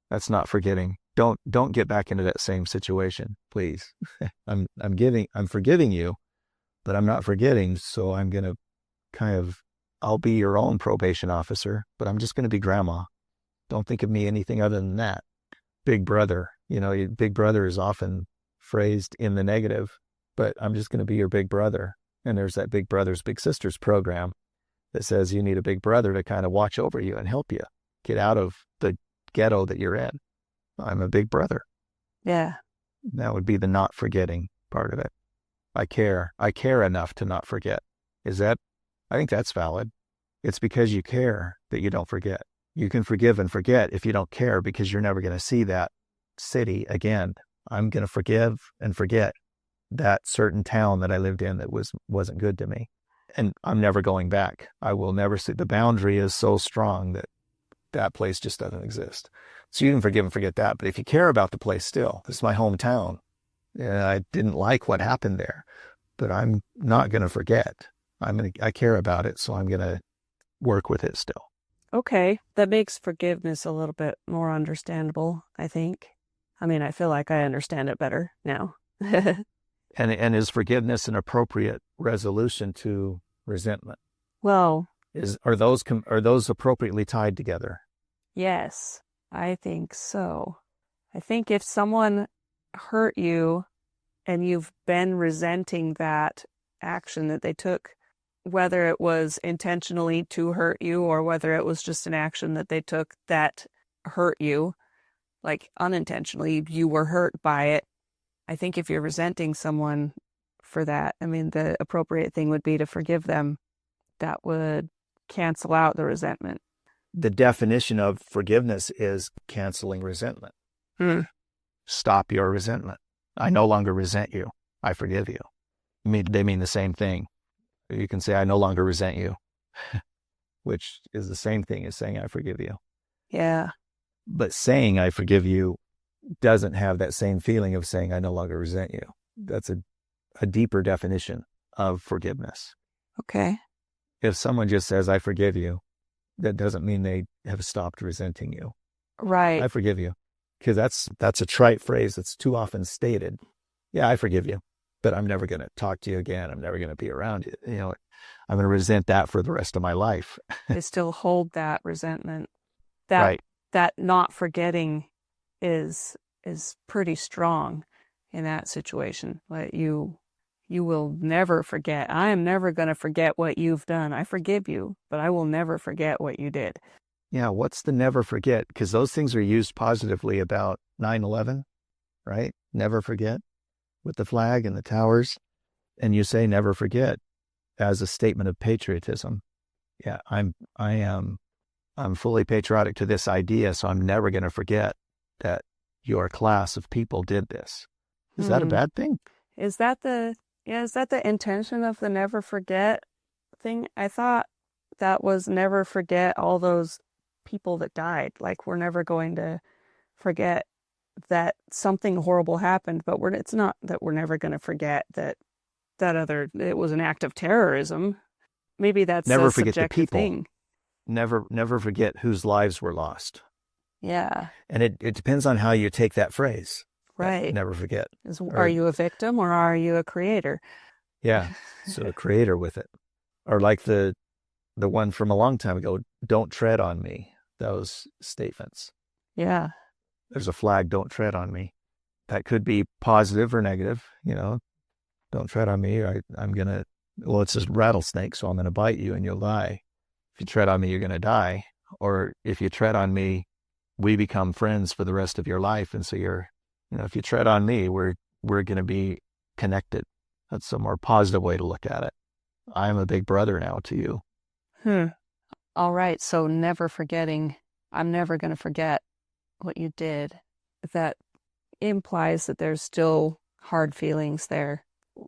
That's not forgetting. Don't get back into that same situation, please. I'm forgiving you, but I'm not forgetting. So I'm going to I'll be your own probation officer, but I'm just going to be grandma. Don't think of me anything other than that. Big brother, big brother is often phrased in the negative, but I'm just going to be your big brother. And there's that Big Brothers Big Sisters program that says you need a big brother to kind of watch over you and help you get out of the ghetto that you're in. I'm a big brother. Yeah. That would be the not forgetting part of it. I care enough to not forget. I think that's valid. It's because you care that you don't forget. You can forgive and forget if you don't care, because you're never going to see that city again. I'm going to forgive and forget that certain town that I lived in that wasn't good to me. And I'm never going back. I will never see. The boundary is so strong that place just doesn't exist. So you can forgive and forget that. But if you care about the place still, this is my hometown. Yeah, I didn't like what happened there, but I'm not going to forget. I care about it, so I'm going to work with it still. Okay. That makes forgiveness a little bit more understandable, I think. I mean, I feel like I understand it better now. And is forgiveness an appropriate resolution to resentment? Well, Are those appropriately tied together? yes, I think so. I think if someone hurt you and you've been resenting that action that they took, whether it was intentionally to hurt you or whether it was just an action that they took that hurt you, like unintentionally, you were hurt by it. I think if you're resenting someone for that, I mean, the appropriate thing would be to forgive them. That would cancel out the resentment. The definition of forgiveness is canceling resentment. Stop your resentment. I no longer resent you. I forgive you. They mean the same thing. You can say, I no longer resent you, which is the same thing as saying I forgive you. Yeah. But saying I forgive you doesn't have that same feeling of saying I no longer resent you. That's a deeper definition of forgiveness. Okay. If someone just says I forgive you, that doesn't mean they have stopped resenting you. Right. I forgive you. Because that's a trite phrase that's too often stated. Yeah, I forgive you, but I'm never going to talk to you again. I'm never going to be around you. I'm going to resent that for the rest of my life. They still hold that resentment. Right. That not forgetting is pretty strong in that situation. Like you will never forget. I am never going to forget what you've done. I forgive you, but I will never forget what you did. Yeah, what's the never forget? Because those things are used positively about 9/11, right? Never forget with the flag and the towers. And you say never forget as a statement of patriotism. Yeah, I'm fully patriotic to this idea, so I'm never going to forget that your class of people did this. Is that a bad thing? Is that the intention of the never forget thing? I thought that was never forget all those people that died. Like, we're never going to forget that something horrible happened, but it's not that we're never going to forget that it was an act of terrorism. Maybe that's never a forget the people. thing. Never forget whose lives were lost. Yeah. And it depends on how you take that phrase. Right. Never forget. Are you a victim or are you a creator? Yeah. So a creator with it. Or like the one from a long time ago, don't tread on me. Those statements. Yeah. There's a flag, don't tread on me. That could be positive or negative. Don't tread on me. It's a rattlesnake, so I'm going to bite you and you'll die. If you tread on me, you're going to die. Or if you tread on me, we become friends for the rest of your life. And so if you tread on me, we're going to be connected. That's a more positive way to look at it. I'm a big brother now to you. All right. So never forgetting, I'm never going to forget what you did. That implies that there's still hard feelings there.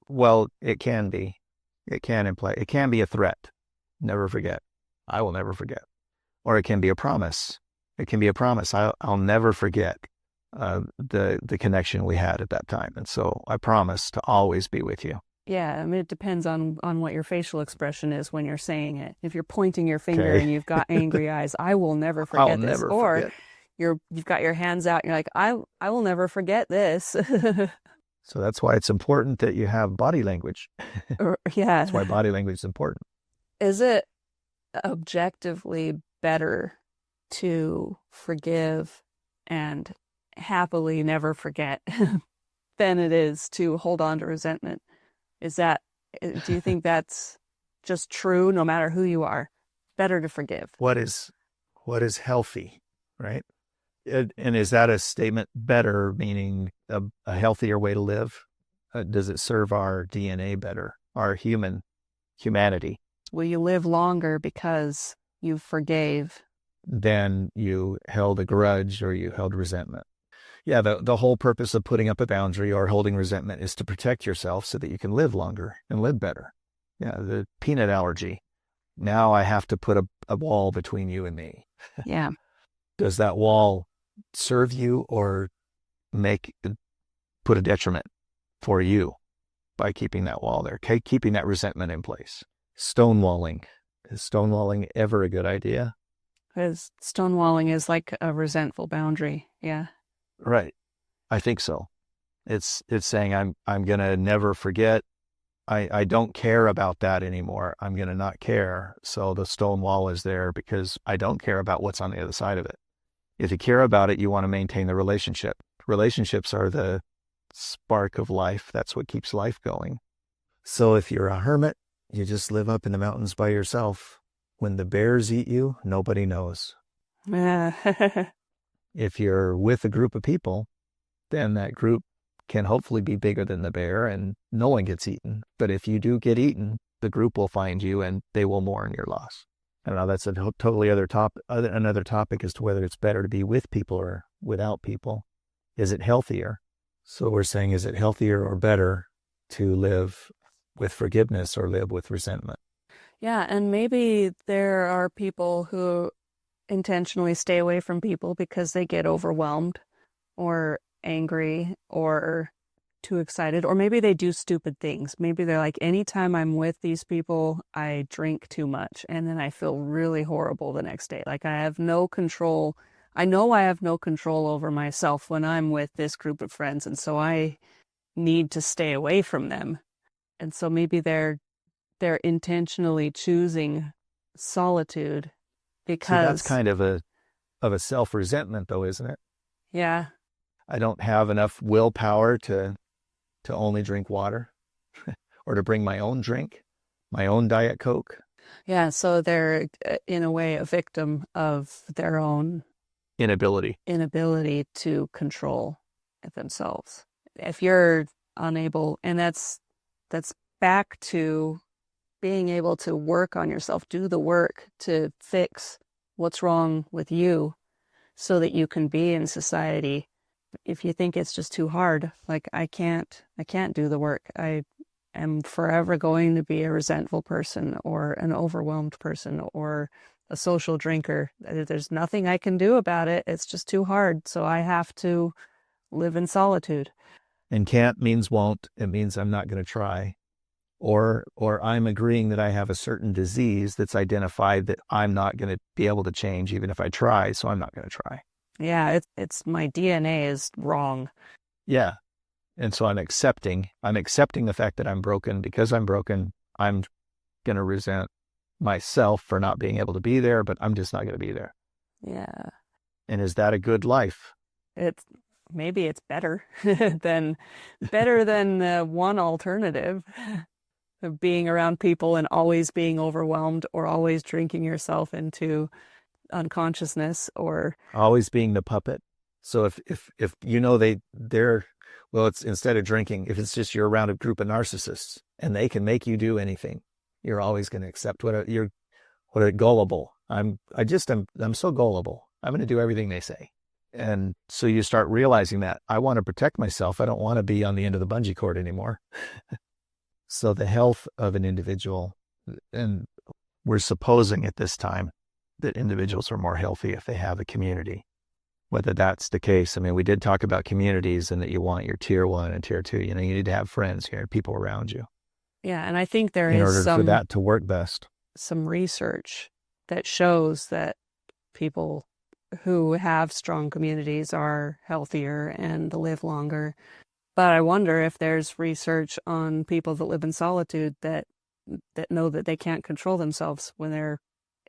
Well, it can be. It can imply. It can be a threat. Never forget. I will never forget. Or it can be a promise. It can be a promise. I'll never forget the connection we had at that time. And so I promise to always be with you. Yeah, I mean, it depends on what your facial expression is when you're saying it. If you're pointing your finger Okay. and you've got angry eyes, I will never I'll forget this. never Or forget. you've got your hands out and you're like, I will never forget this. So that's why it's important that you have body language. Or, That's why yeah. body language is important. Is it objectively better to forgive and happily never forget than it is to hold on to resentment? Is that, do you think that's just true no matter who you are? Better to forgive. What is healthy, right? And is that a statement better, meaning a healthier way to live? Does it serve our DNA better, our humanity, Will you live longer because you forgave? than you held a grudge or you held resentment? Yeah, the whole purpose of putting up a boundary or holding resentment is to protect yourself so that you can live longer and live better. Yeah, the peanut allergy. Now I have to put a wall between you and me. Yeah. Does that wall serve you or put a detriment for you by keeping that wall there, keeping that resentment in place? Stonewalling. Is stonewalling ever a good idea? Because stonewalling is like a resentful boundary. Yeah. Right. I think so. It's saying I'm going to never forget. I don't care about that anymore. I'm going to not care. So the stone wall is there because I don't care about what's on the other side of it. If you care about it, you want to maintain the relationship. Relationships are the spark of life. That's what keeps life going. So if you're a hermit, you just live up in the mountains by yourself. When the bears eat you, nobody knows. Yeah. If you're with a group of people, then that group can hopefully be bigger than the bear and no one gets eaten. But if you do get eaten, the group will find you and they will mourn your loss. I don't know, that's a totally other topic. Another topic as to whether it's better to be with people or without people. Is it healthier? So we're saying, is it healthier or better to live with forgiveness or live with resentment? Yeah. And maybe there are people who intentionally stay away from people because they get overwhelmed or angry or too excited, or maybe they do stupid things. Maybe they're like, anytime I'm with these people, I drink too much and then I feel really horrible the next day. Like I have no control. I know I have no control over myself when I'm with this group of friends. And so I need to stay away from them. And so maybe they're intentionally choosing solitude See, that's because, kind of a self-resentment though, isn't it? yeah, I don't have enough willpower to only drink water or to bring my own drink, my own Diet Coke. yeah. So they're in a way a victim of their own Inability. inability to control themselves. If you're unable, and that's back to being able to work on yourself, do the work to fix what's wrong with you so that you can be in society. If you think it's just too hard, like I can't do the work. I am forever going to be a resentful person or an overwhelmed person or a social drinker. There's nothing I can do about it. It's just too hard. So I have to live in solitude. And can't means won't. It means I'm not going to try. Or I'm agreeing that I have a certain disease that's identified that I'm not going to be able to change even if I try, so I'm not going to try. Yeah, it's my DNA is wrong. Yeah. And so I'm accepting the fact that I'm broken. Because I'm broken, I'm going to resent myself for not being able to be there, but I'm just not going to be there. Yeah. And is that a good life? Maybe it's better than one alternative of being around people and always being overwhelmed or always drinking yourself into unconsciousness or Always being the puppet. So if they're well, it's instead of drinking, if it's just you're around a group of narcissists and they can make you do anything, you're always going to accept what a gullible. I'm so gullible. I'm going to do everything they say. And so you start realizing that I want to protect myself. I don't want to be on the end of the bungee cord anymore. So the health of an individual, and we're supposing at this time that individuals are more healthy if they have a community. Whether that's the case, I mean, we did talk about communities and that you want your tier 1 and tier 2. You need to have friends, people around you. Yeah, and I think there in is order for that to work best. some research that shows that people who have strong communities are healthier and live longer. But I wonder if there's research on people that live in solitude that know that they can't control themselves when they're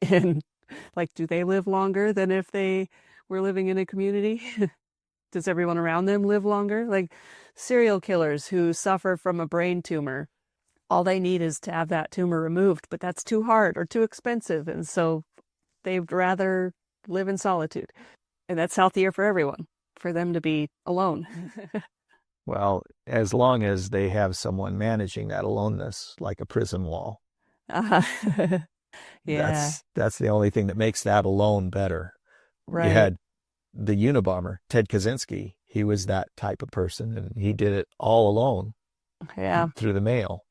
in, like, do they live longer than if they were living in a community? Does everyone around them live longer? Like serial killers who suffer from a brain tumor, all they need is to have that tumor removed, but that's too hard or too expensive. And so they'd rather live in solitude. And that's healthier for everyone, for them to be alone. Well, as long as they have someone managing that aloneness, like a prison wall. Yeah. That's the only thing that makes that alone better. Right. You had the Unabomber, Ted Kaczynski. He was that type of person, and he did it all alone. Yeah. Through the mail.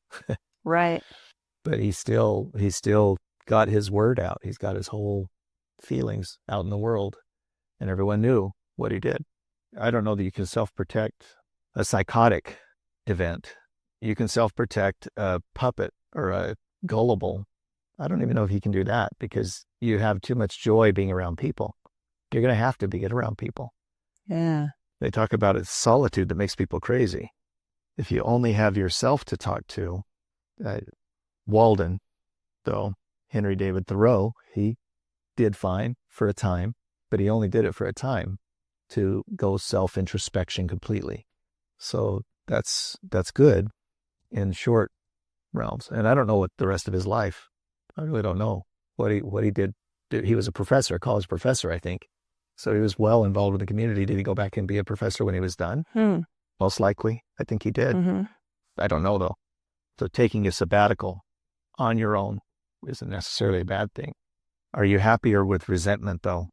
Right. But he still got his word out. He's got his whole feelings out in the world, and everyone knew what he did. I don't know that you can self-protect a psychotic event. You can self-protect a puppet or a gullible. I don't even know if you can do that because you have too much joy being around people. You're going to have to get around people. Yeah. They talk about it's solitude that makes people crazy. If you only have yourself to talk to, Walden, though, Henry David Thoreau, he did fine for a time, but he only did it for a time to go self-introspection completely. So that's good in short realms. And I don't know what the rest of his life, I really don't know what he did. He was a professor, a college professor, I think. So he was well involved with the community. Did he go back and be a professor when he was done? Most likely. I think he did. Mm-hmm. I don't know, though. So taking a sabbatical on your own isn't necessarily a bad thing. Are you happier with resentment, though?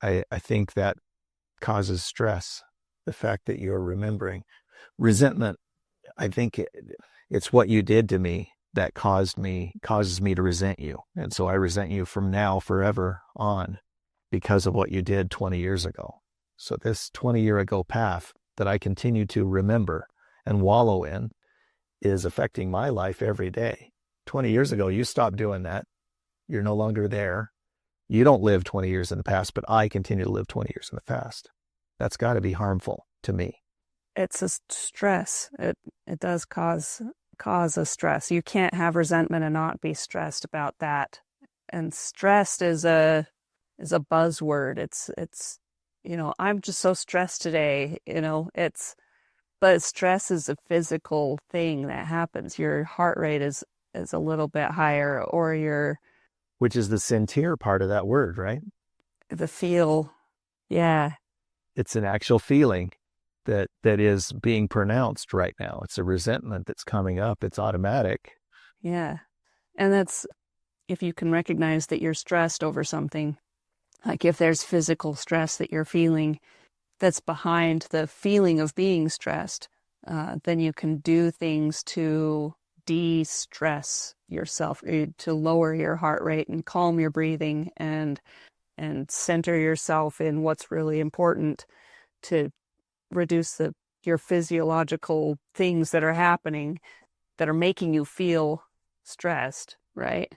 I think that causes stress, the fact that you're remembering. Resentment, I think it's what you did to me that causes me to resent you. And so I resent you from now forever on because of what you did 20 years ago. So this 20-year-ago path that I continue to remember and wallow in is affecting my life every day. 20 years ago, you stopped doing that. You're no longer there. You don't live 20 years in the past, but I continue to live 20 years in the past. That's got to be harmful to me. It's a stress. It does cause a stress. You can't have resentment and not be stressed about that. And stressed is a buzzword. It's I'm just so stressed today. But stress is a physical thing that happens. Your heart rate is a little bit higher, or which is the sentir part of that word, right? The feel. Yeah. It's an actual feeling that is being pronounced right now. It's a resentment that's coming up. It's automatic. Yeah. And that's, if you can recognize that you're stressed over something, like if there's physical stress that you're feeling that's behind the feeling of being stressed, then you can do things to de-stress yourself, to lower your heart rate and calm your breathing and center yourself in what's really important to reduce your physiological things that are happening that are making you feel stressed, right?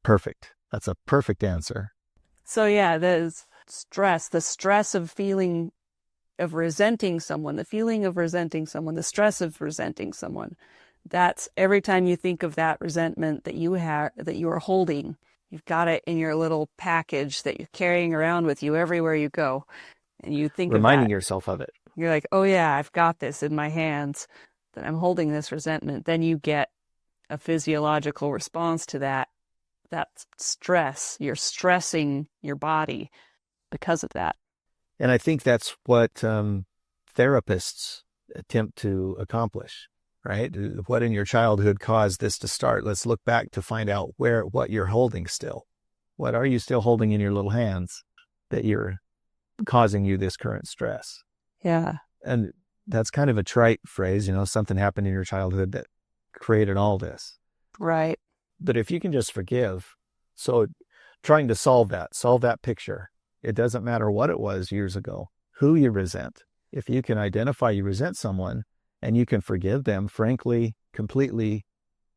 Perfect. That's a perfect answer. So yeah, the stress of feeling of resenting someone, the feeling of resenting someone, the stress of resenting someone. That's every time you think of that resentment that you are holding, you've got it in your little package that you're carrying around with you everywhere you go. And you think reminding of that, yourself of it. You're like, oh yeah, I've got this in my hands, that I'm holding this resentment. Then you get a physiological response to that stress. You're stressing your body because of that. And I think that's what therapists attempt to accomplish, right? What in your childhood caused this to start? Let's look back to find out what you're holding still. What are you still holding in your little hands that you're causing you this current stress? Yeah. And that's kind of a trite phrase, something happened in your childhood that created all this. Right. But if you can just forgive, so trying to solve that picture, it doesn't matter what it was years ago, who you resent. If you can identify you resent someone and you can forgive them, frankly, completely,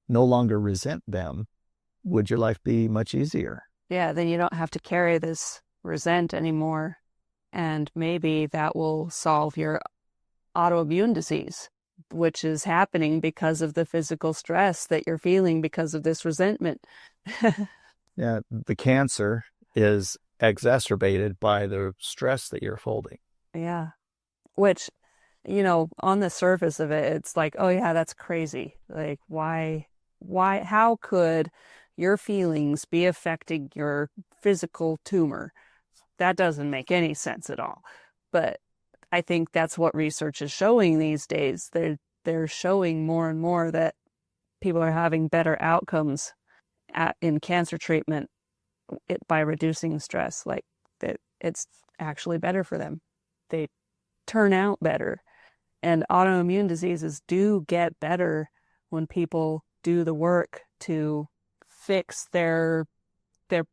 no longer resent them, would your life be much easier? Yeah, then you don't have to carry this resent anymore. And maybe that will solve your autoimmune disease, which is happening because of the physical stress that you're feeling because of this resentment. Yeah, the cancer is exacerbated by the stress that you're holding. Yeah. Which, on the surface of it, it's like, oh yeah, that's crazy. Like, how could your feelings be affecting your physical tumor? That doesn't make any sense at all. But I think that's what research is showing these days. They're showing more and more that people are having better outcomes in cancer treatment by reducing stress. Like, that it's actually better for them. They turn out better. And autoimmune diseases do get better when people do the work to fix their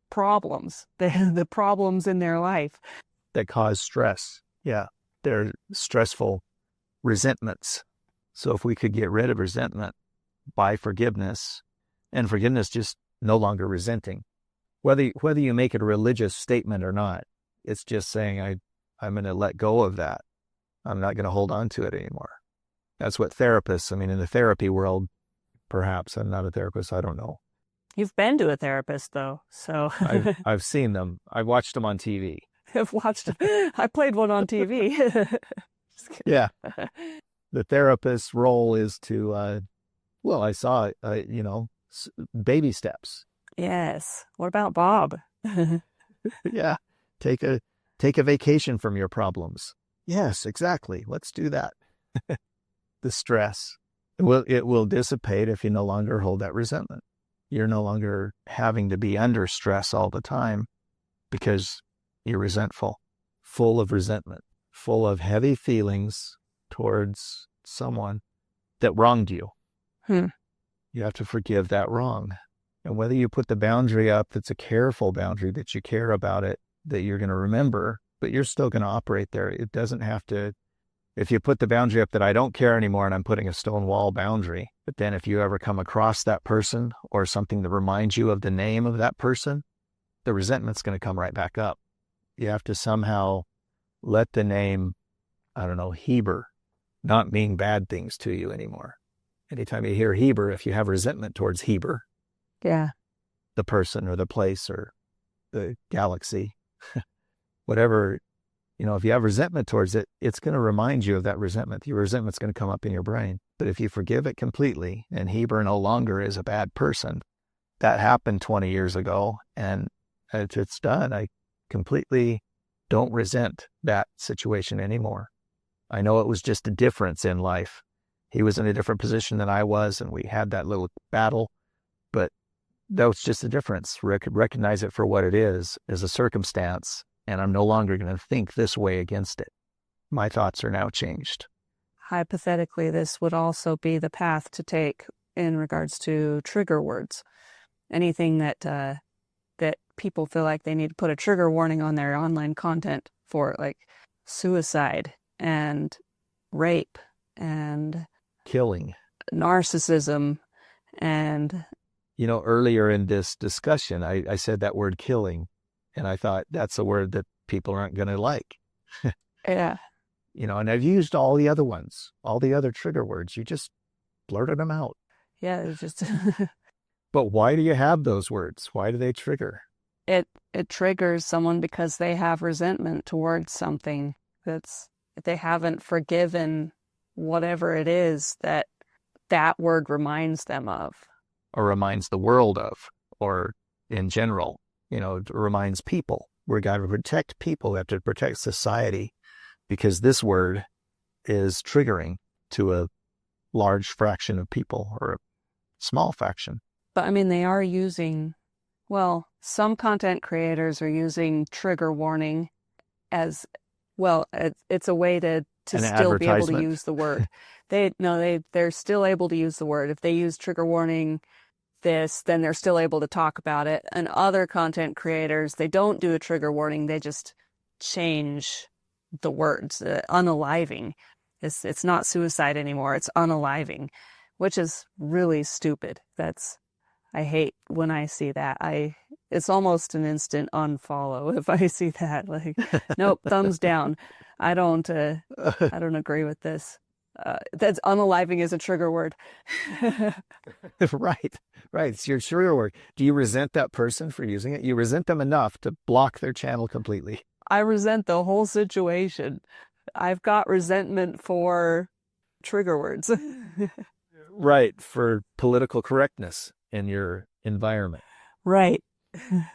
problems, the problems in their life that cause stress. Yeah, they're stressful resentments. So if we could get rid of resentment by forgiveness, and forgiveness just no longer resenting, whether you make it a religious statement or not, it's just saying I'm going to let go of that. I'm not going to hold on to it anymore. That's what therapists, in the therapy world, perhaps, I'm not a therapist, I don't know. You've been to a therapist, though, so. I've seen them. I've watched them on TV. I played one on TV. Yeah. The therapist's role is to, I saw, baby steps. Yes. What about Bob? Yeah. Take a vacation from your problems. Yes, exactly. Let's do that. The stress. It will dissipate if you no longer hold that resentment. You're no longer having to be under stress all the time because you're resentful, full of resentment, full of heavy feelings towards someone that wronged you. You have to forgive that wrong. And whether you put the boundary up that's a careful boundary, that you care about it, that you're going to remember, but you're still going to operate there. It doesn't have to, if you put the boundary up that I don't care anymore and I'm putting a stone wall boundary, but then if you ever come across that person or something that reminds you of the name of that person, the resentment's going to come right back up. You have to somehow let the name, Heber, not mean bad things to you anymore. Anytime you hear Heber, if you have resentment towards Heber, yeah, the person or the place or the galaxy, whatever, if you have resentment towards it, it's going to remind you of that resentment. Your resentment's going to come up in your brain. But if you forgive it completely and Heber no longer is a bad person, that happened 20 years ago and it's done. I completely don't resent that situation anymore. I know it was just a difference in life. He was in a different position than I was and we had that little battle, but that was just a difference. Recognize it for what it is, as a circumstance, and I'm no longer going to think this way against it. My thoughts are now changed. Hypothetically, this would also be the path to take in regards to trigger words. Anything that people feel like they need to put a trigger warning on their online content for, like suicide and rape and killing, narcissism, and earlier in this discussion, I said that word killing, and I thought that's a word that people aren't going to like. Yeah. And I've used all the other ones, all the other trigger words. You just blurted them out. Yeah, it's just. But why do you have those words? Why do they trigger? It triggers someone because they have resentment towards something they haven't forgiven whatever it is that word reminds them of. Or reminds the world of, or in general, it reminds people. We've got to protect people. We have to protect society because this word is triggering to a large fraction of people or a small fraction. But they are using, some content creators are using trigger warning as, it's a way to still be able to use the word. They're still able to use the word. If they use trigger warning then they're still able to talk about it. And other content creators, they don't do a trigger warning. They just change the words, unaliving. It's not suicide anymore. It's unaliving, which is really stupid. I hate when I see that. It's almost an instant unfollow if I see that. Like, nope, thumbs down. I don't agree with this. That's unaliving is a trigger word. Right. It's your trigger word. Do you resent that person for using it? You resent them enough to block their channel completely. I resent the whole situation. I've got resentment for trigger words. Right. For political correctness in your environment. Right.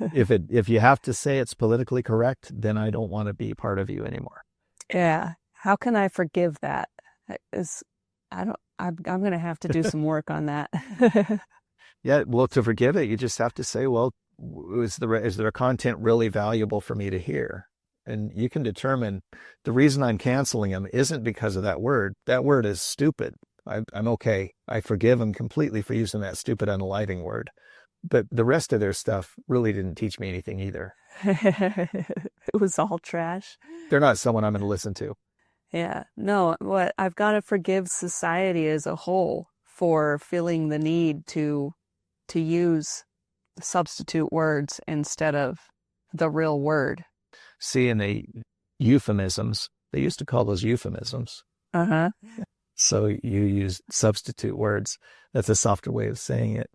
If you have to say it's politically correct, then I don't want to be part of you anymore. Yeah. How can I forgive that? I'm going to have to do some work on that. Yeah. Well, to forgive it, you just have to say, well, is there content really valuable for me to hear? And you can determine the reason I'm canceling them isn't because of that word. That word is stupid. I'm okay. I forgive them completely for using that stupid unaliving word. But the rest of their stuff really didn't teach me anything either. It was all trash. They're not someone I'm going to listen to. Yeah. No, I've got to forgive society as a whole for feeling the need to use substitute words instead of the real word. See, in the euphemisms, they used to call those euphemisms. Uh-huh. So you use substitute words. That's a softer way of saying it,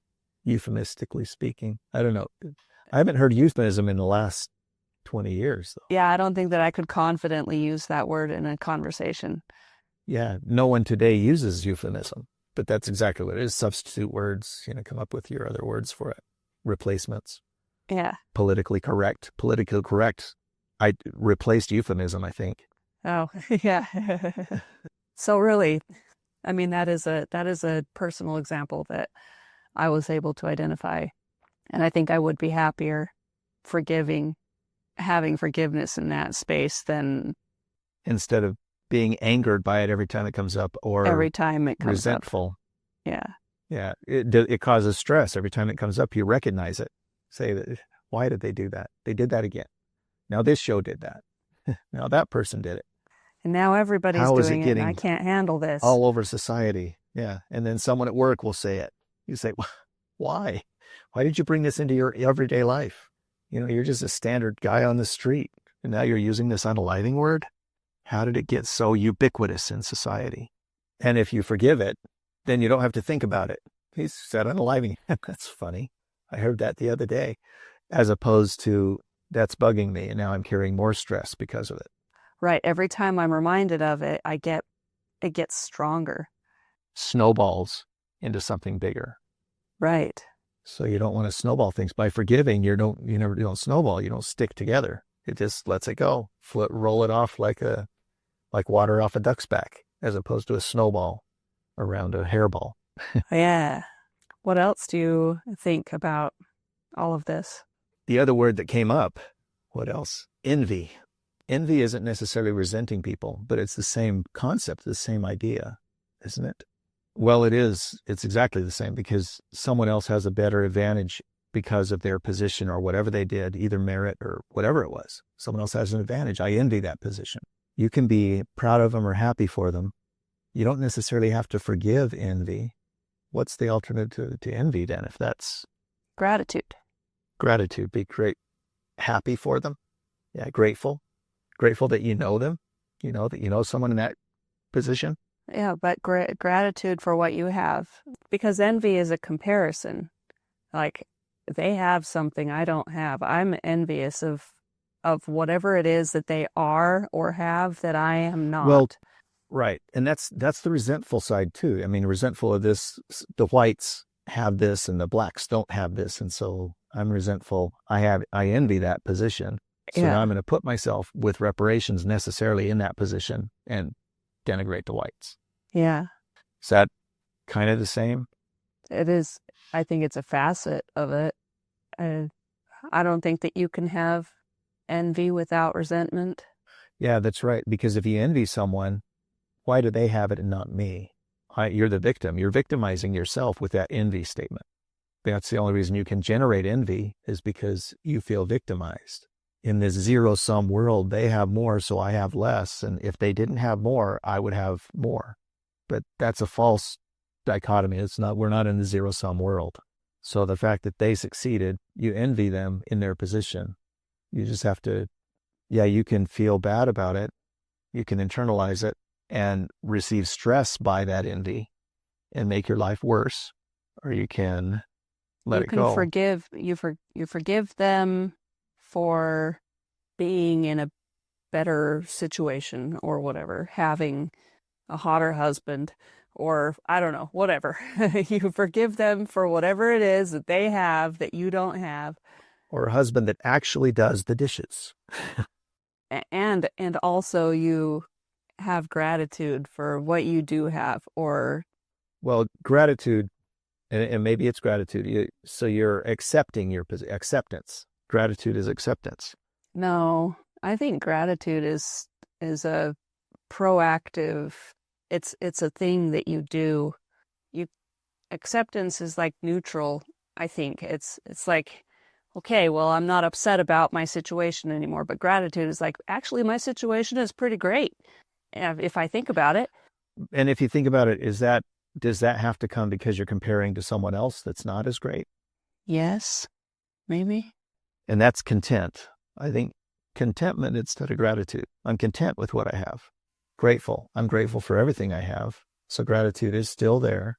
euphemistically speaking. I don't know. I haven't heard euphemism in the last 20 years, though. Yeah, I don't think that I could confidently use that word in a conversation. Yeah, no one today uses euphemism, but that's exactly what it is. Substitute words, come up with your other words for it. Replacements. Yeah. Politically correct. Politically correct. I replaced euphemism, I think. Oh, yeah. So really, I mean, that is a personal example that I was able to identify. And I think I would be happier having forgiveness in that space than instead of being angered by it every time it comes up or every time it comes resentful. Up. Yeah. Yeah. It causes stress every time it comes up. You recognize it. Say that, why did they do that? They did that again. Now this show did that. Now that person did it. And now everybody's doing it, and I can't handle this. All over society. Yeah. And then someone at work will say it. You say, why? Why did you bring this into your everyday life? You're just a standard guy on the street. And now you're using this unaliving word. How did it get so ubiquitous in society? And if you forgive it, then you don't have to think about it. He said unaliving. That's funny. I heard that the other day. As opposed to, that's bugging me, and now I'm carrying more stress because of it. Right. Every time I'm reminded of it, it gets stronger. Snowballs into something bigger. Right. So you don't want to snowball things. By forgiving, you don't snowball. You don't stick together. It just lets it go. Roll it off like water off a duck's back, as opposed to a snowball around a hairball. Yeah. What else do you think about all of this? The other word that came up, what else? Envy. Envy isn't necessarily resenting people, but it's the same concept, the same idea, isn't it? Well, it is. It's exactly the same, because someone else has a better advantage because of their position or whatever they did, either merit or whatever it was. Someone else has an advantage. I envy that position. You can be proud of them or happy for them. You don't necessarily have to forgive envy. What's the alternative to envy then, if that's gratitude? Gratitude. Be great. Happy for them. Yeah, grateful. Grateful that you know them. That you know someone in that position. Yeah, but gratitude for what you have. Because envy is a comparison. Like, they have something I don't have. I'm envious of whatever it is that they are or have that I am not. Well, right. And that's the resentful side too. I mean, resentful of this, the whites have this and the blacks don't have this. And so I'm resentful. I envy that position. So now I'm going to put myself with reparations necessarily in that position and denigrate the whites. Yeah. Is that kind of the same? It is. I think it's a facet of it. I don't think that you can have envy without resentment. Yeah, that's right. Because if you envy someone, why do they have it and not me? You're the victim. You're victimizing yourself with that envy statement. That's the only reason you can generate envy, is because you feel victimized. In this zero-sum world, they have more, so I have less. And if they didn't have more, I would have more. But that's a false dichotomy. We're not in the zero-sum world. So the fact that they succeeded, you envy them in their position. You just have to, you can feel bad about it. You can internalize it and receive stress by that envy and make your life worse, or you can let it go. You forgive them for being in a better situation or whatever, having a hotter husband, or I don't know, whatever. You forgive them for whatever it is that they have that you don't have. Or a husband that actually does the dishes. And also you have gratitude for what you do have, or... Well, gratitude, and maybe it's gratitude. So you're accepting your acceptance. Gratitude is acceptance. No, I think gratitude is a proactive, it's a thing that you do. Acceptance is like neutral, I think. It's like, okay, well, I'm not upset about my situation anymore, but gratitude is like, actually, my situation is pretty great, if I think about it. And if you think about it, does that have to come because you're comparing to someone else that's not as great? Yes, maybe. And that's content. I think contentment instead of gratitude. I'm content with what I have. Grateful. I'm grateful for everything I have. So gratitude is still there,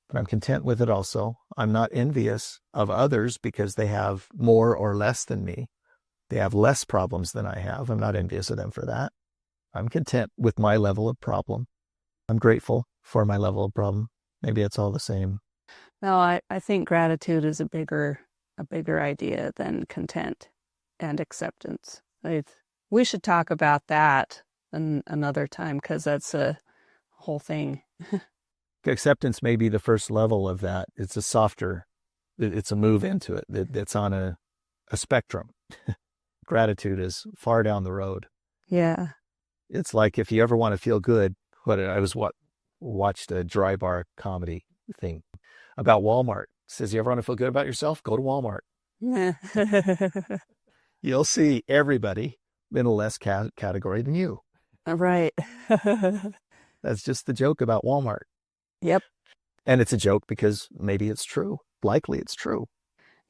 but I'm content with it also. I'm not envious of others because they have more or less than me. They have less problems than I have. I'm not envious of them for that. I'm content with my level of problem. I'm grateful for my level of problem. Maybe it's all the same. No, I think gratitude is a bigger idea than content and acceptance. We should talk about that another time, because that's a whole thing. Acceptance may be the first level of that. It's a move into it. It's on a spectrum. Gratitude is far down the road. Yeah. It's like if you ever want to feel good, watched a Dry Bar comedy thing about Walmart. It says, you ever want to feel good about yourself? Go to Walmart. You'll see everybody in a less category than you. Right. That's just the joke about Walmart. Yep. And it's a joke because maybe it's true. Likely it's true.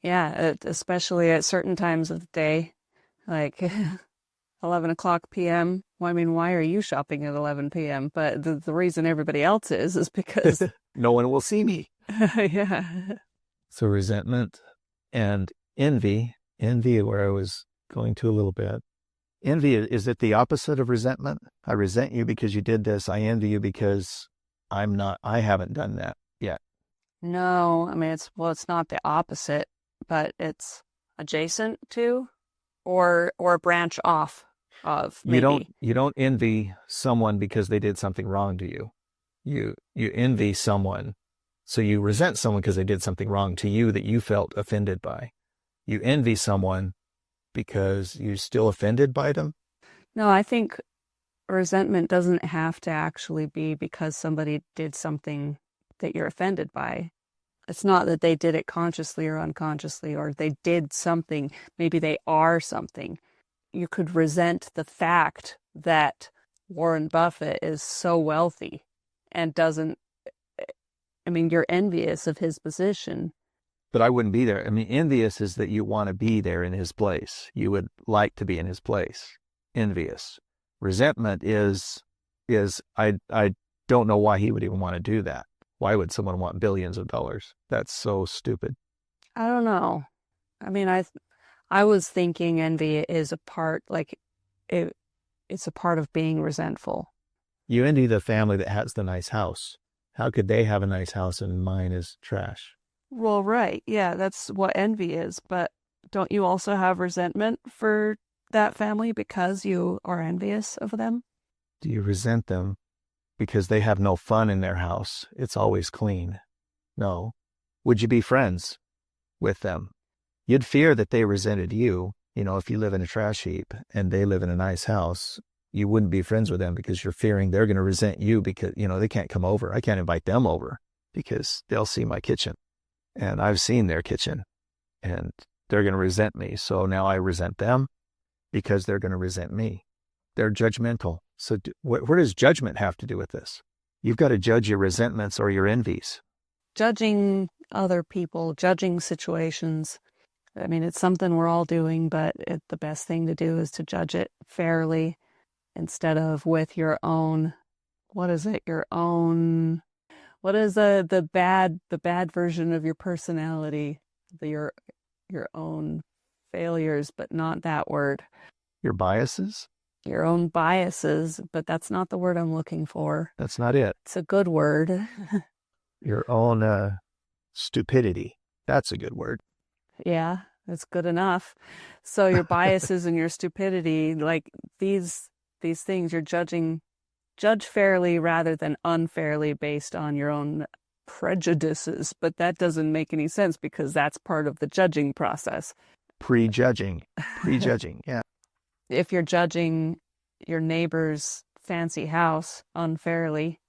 Yeah, especially at certain times of the day, like 11 o'clock p.m. Well, I mean, why are you shopping at 11 p.m.? But the reason everybody else is because... no one will see me. Yeah. So resentment and envy, where I was going to a little bit. Envy, is it the opposite of resentment? I resent you because you did this. I envy you because I haven't done that yet. No, I mean, it's not the opposite, but it's adjacent to, or a branch off of, maybe. You don't envy someone because they did something wrong to you. You envy someone. So you resent someone because they did something wrong to you that you felt offended by. You envy someone because you're still offended by them? No, I think resentment doesn't have to actually be because somebody did something that you're offended by. It's not that they did it consciously or unconsciously, or they did something. Maybe they are something. You could resent the fact that Warren Buffett is so wealthy and doesn't, I mean, you're envious of his position. But I wouldn't be there. I mean, envious is that you want to be there in his place. You would like to be in his place. Envious. Resentment is I don't know why he would even want to do that. Why would someone want billions of dollars? That's so stupid. I don't know. I mean, I was thinking envy is a part, like it's a part of being resentful. You envy the family that has the nice house. How could they have a nice house and mine is trash? Well, right. Yeah, that's what envy is. But don't you also have resentment for that family because you are envious of them? Do you resent them because they have no fun in their house? It's always clean. No. Would you be friends with them? You'd fear that they resented you. You know, if you live in a trash heap and they live in a nice house, you wouldn't be friends with them because you're fearing they're going to resent you because, you know, they can't come over. I can't invite them over because they'll see my kitchen. And I've seen their kitchen and they're going to resent me. So now I resent them because they're going to resent me. They're judgmental. So where does judgment have to do with this? You've got to judge your resentments or your envies. Judging other people, judging situations. I mean, it's something we're all doing, but the best thing to do is to judge it fairly instead of with your own, what is it? Your own, what is the bad version of your personality? Your own failures, but not that word. Your biases? Your own biases, but that's not the word I'm looking for. That's not it. It's a good word. Your own stupidity. That's a good word. Yeah, that's good enough. So your biases and your stupidity, like these things, you're judge fairly rather than unfairly based on your own prejudices. But that doesn't make any sense because that's part of the judging process. Prejudging, yeah. If you're judging your neighbor's fancy house unfairly,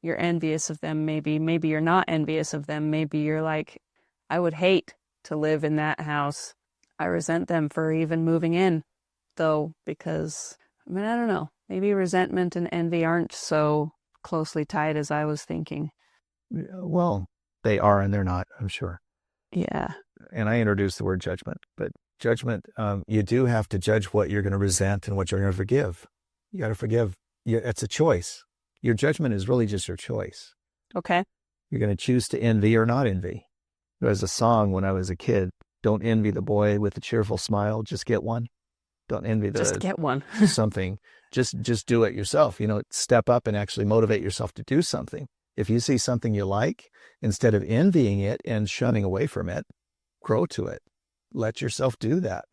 you're envious of them. Maybe you're not envious of them. Maybe you're like, I would hate to live in that house. I resent them for even moving in, though, because, I mean, I don't know. Maybe resentment and envy aren't so closely tied as I was thinking. Well, they are and they're not, I'm sure. Yeah. And I introduced the word judgment, but judgment, you do have to judge what you're going to resent and what you're going to forgive. You got to forgive. It's a choice. Your judgment is really just your choice. Okay. You're going to choose to envy or not envy. There was a song when I was a kid, don't envy the boy with the cheerful smile, just get one. Don't envy the... Just get one. something. Just do it yourself. Step up and actually motivate yourself to do something. If you see something you like, instead of envying it and shunning away from it, grow to it. Let yourself do that.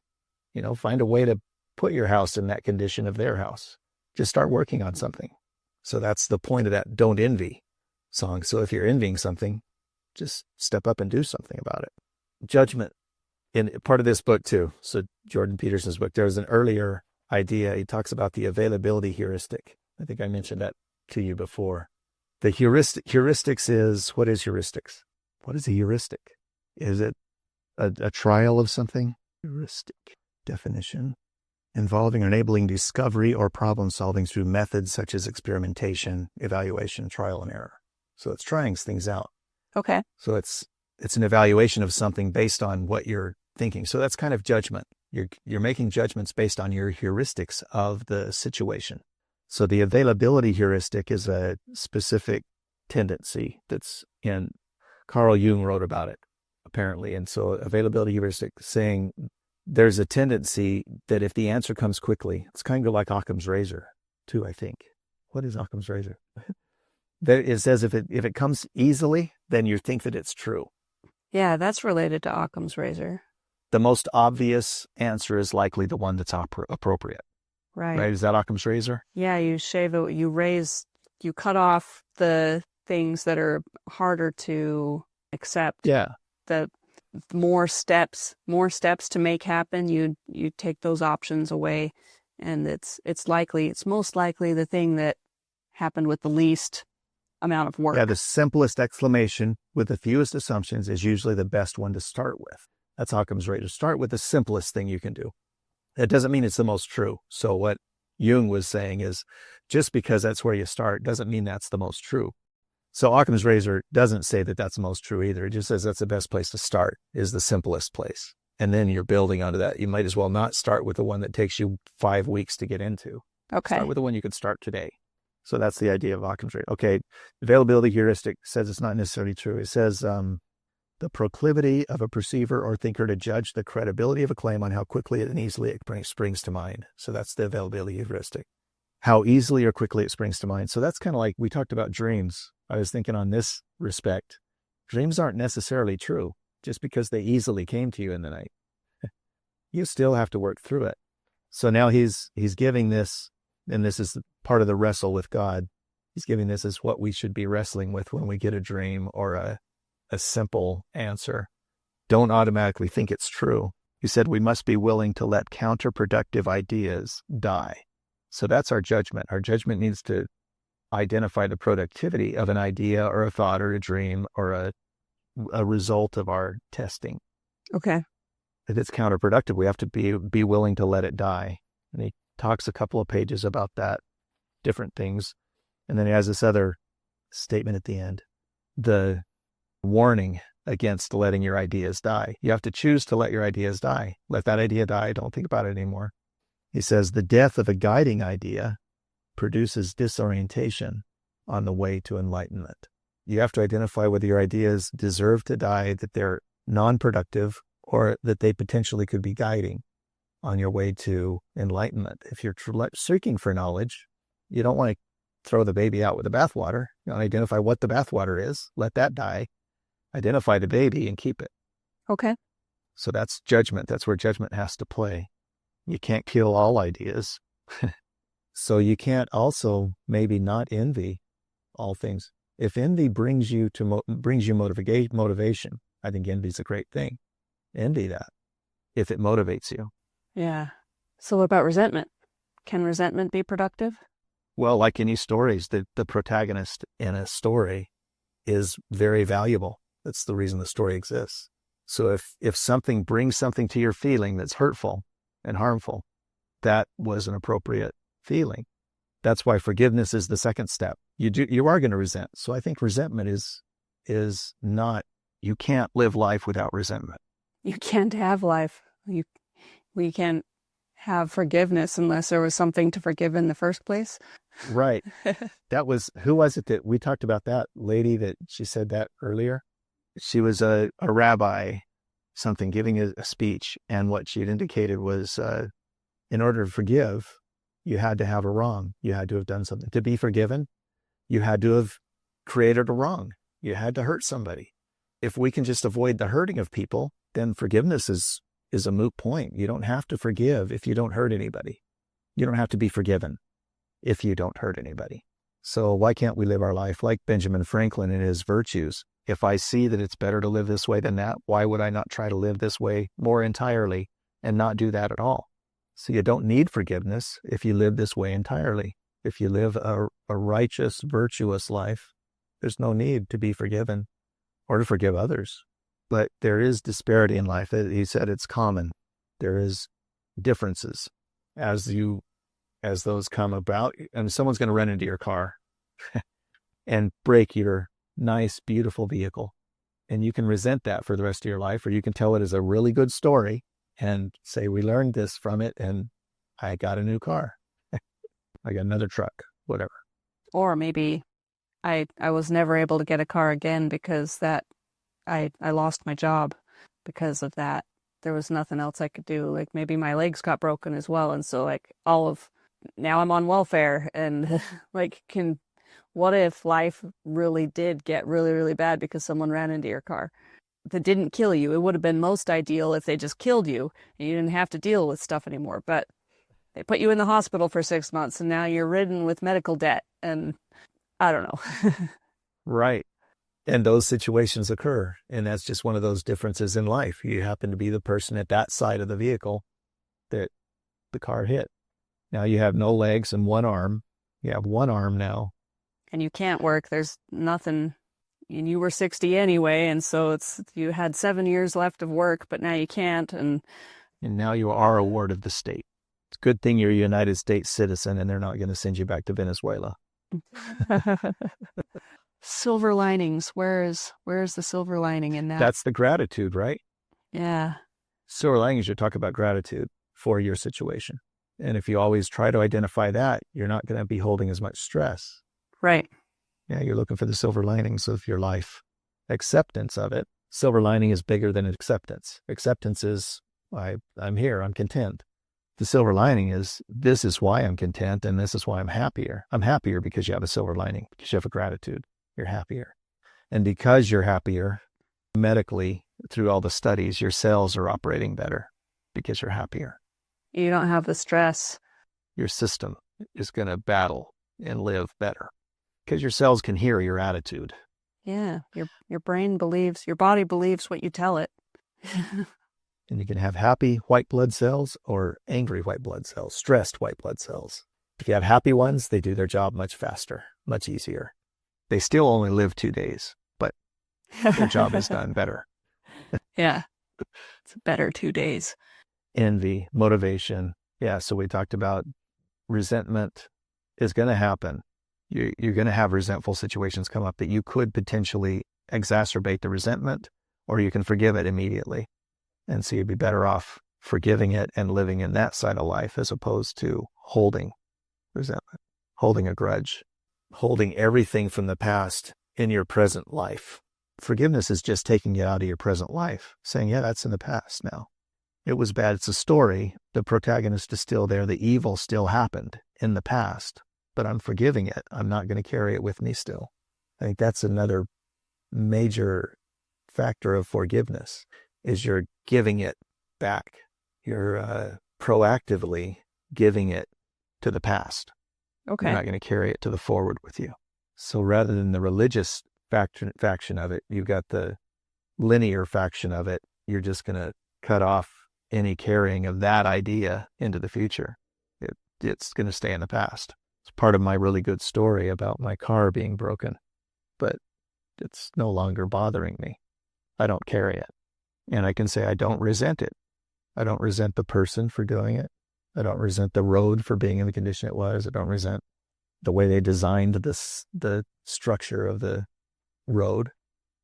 Find a way to put your house in that condition of their house. Just start working on something. So that's the point of that don't envy song. So if you're envying something, just step up and do something about it. Judgment in part of this book too. So Jordan Peterson's book, there's an earlier idea. He talks about the availability heuristic. I think I mentioned that to you before. The heuristics is, what is heuristics? What is a heuristic? Is it a trial of something? Heuristic definition. Involving or enabling discovery or problem solving through methods such as experimentation, evaluation, trial and error. So it's trying things out. Okay. So it's an evaluation of something based on what you're thinking. So that's kind of judgment. You're making judgments based on your heuristics of the situation. So the availability heuristic is a specific tendency that's in, Carl Jung wrote about it, apparently. And so availability heuristic saying there's a tendency that if the answer comes quickly, it's kind of like Occam's razor too, I think. What is Occam's razor? That it says if it comes easily, then you think that it's true. Yeah, that's related to Occam's razor. The most obvious answer is likely the one that's appropriate. Right? Is that Occam's razor? Yeah, you shave it, you cut off the things that are harder to accept. Yeah. The more steps to make happen, you take those options away, and it's most likely the thing that happened with the least amount of work. Yeah, the simplest explanation with the fewest assumptions is usually the best one to start with. That's Occam's razor. Start with the simplest thing you can do. That doesn't mean it's the most true. So what Jung was saying is just because that's where you start doesn't mean that's the most true. So Occam's razor doesn't say that that's the most true either. It just says that's the best place to start, is the simplest place. And then you're building onto that. You might as well not start with the one that takes you 5 weeks to get into. Okay. Start with the one you could start today. So that's the idea of Occam's razor. Okay, availability heuristic says it's not necessarily true. It says the proclivity of a perceiver or thinker to judge the credibility of a claim on how quickly and easily it springs to mind. So that's the availability heuristic. How easily or quickly it springs to mind. So that's kind of like we talked about dreams. I was thinking on this respect, dreams aren't necessarily true just because they easily came to you in the night. You still have to work through it. So now he's giving this, and this is part of the wrestle with God. He's giving this as what we should be wrestling with when we get a dream or a simple answer. Don't automatically think it's true. He said we must be willing to let counterproductive ideas die. So that's our judgment. Our judgment needs to identify the productivity of an idea or a thought or a dream or a result of our testing. Okay. If it's counterproductive, we have to be willing to let it die. And he talks a couple of pages about that, different things. And then he has this other statement at the end, the warning against letting your ideas die. You have to choose to let your ideas die. Let that idea die. Don't think about it anymore. He says the death of a guiding idea produces disorientation on the way to enlightenment. You have to identify whether your ideas deserve to die, that they're non-productive, or that they potentially could be guiding on your way to enlightenment. If you're seeking for knowledge, you don't want to throw the baby out with the bathwater. You want to identify what the bathwater is, let that die, identify the baby, and keep it. Okay. So that's judgment. That's where judgment has to play. You can't kill all ideas. So you can't also maybe not envy all things. If envy brings you motivation, I think envy is a great thing. Envy that if it motivates you. Yeah. So what about resentment? Can resentment be productive? Well, like any stories, the protagonist in a story is very valuable. That's the reason the story exists. So if something brings something to your feeling that's hurtful and harmful, that was an appropriate feeling. That's why forgiveness is the second step. You are going to resent. So I think resentment is not, you can't live life without resentment. You can't have life. We can't have forgiveness unless there was something to forgive in the first place. Right. Who was it that we talked about, that lady that she said that earlier? She was a rabbi, something, giving a speech. And what she had indicated was in order to forgive, you had to have a wrong. You had to have done something. To be forgiven, you had to have created a wrong. You had to hurt somebody. If we can just avoid the hurting of people, then forgiveness is a moot point. You don't have to forgive if you don't hurt anybody. You don't have to be forgiven if you don't hurt anybody. So why can't we live our life like Benjamin Franklin in his Virtues? If I see that it's better to live this way than that, why would I not try to live this way more entirely and not do that at all? So you don't need forgiveness if you live this way entirely. If you live a righteous, virtuous life, there's no need to be forgiven or to forgive others. But there is disparity in life. He said it's common. There is differences as those come about. And someone's going to run into your car and break your nice, beautiful vehicle. And you can resent that for the rest of your life, or you can tell it as a really good story and say, we learned this from it, and I got a new car. I got another truck, whatever. Or maybe I was never able to get a car again because I lost my job because of that. There was nothing else I could do. Like maybe my legs got broken as well. And so now I'm on welfare and what if life really did get really, really bad because someone ran into your car that didn't kill you? It would have been most ideal if they just killed you and you didn't have to deal with stuff anymore. But they put you in the hospital for 6 months and now you're ridden with medical debt. And I don't know. Right. And those situations occur. And that's just one of those differences in life. You happen to be the person at that side of the vehicle that the car hit. Now you have no legs and one arm. You have one arm now. And you can't work. There's nothing. And you were 60 anyway. And so you had 7 years left of work, but now you can't. And now you are a ward of the state. It's a good thing you're a United States citizen and they're not going to send you back to Venezuela. Silver linings. Where's the silver lining in that? That's the gratitude, right? Yeah. Silver linings, you talk about gratitude for your situation. And if you always try to identify that, you're not going to be holding as much stress. Right. Yeah, you're looking for the silver linings of your life. Acceptance of it. Silver lining is bigger than acceptance. Acceptance is, I'm here, I'm content. The silver lining is, this is why I'm content and this is why I'm happier. I'm happier because you have a silver lining, because you have a gratitude. You're happier. And because you're happier, medically, through all the studies, your cells are operating better because you're happier. You don't have the stress. Your system is going to battle and live better because your cells can hear your attitude. Yeah. Your brain believes, your body believes what you tell it. And you can have happy white blood cells or angry white blood cells, stressed white blood cells. If you have happy ones, they do their job much faster, much easier. They still only live 2 days, but their job is done better. Yeah. It's a better 2 days. Envy, motivation. Yeah. So we talked about resentment is going to happen. You're going to have resentful situations come up that you could potentially exacerbate the resentment, or you can forgive it immediately. And so you'd be better off forgiving it and living in that side of life as opposed to holding resentment, holding a grudge, holding everything from the past in your present life. Forgiveness is just taking it out of your present life, saying, yeah, that's in the past now. It was bad. It's a story. The protagonist is still there. The evil still happened in the past, but I'm forgiving it. I'm not going to carry it with me still. I think that's another major factor of forgiveness, is you're giving it back. You're proactively giving it to the past. Okay. You're not going to carry it to the forward with you. So rather than the religious faction of it, you've got the linear faction of it. You're just going to cut off any carrying of that idea into the future. It's going to stay in the past. It's part of my really good story about my car being broken, but it's no longer bothering me. I don't carry it. And I can say I don't resent it. I don't resent the person for doing it. I don't resent the road for being in the condition it was. I don't resent the way they designed the structure of the road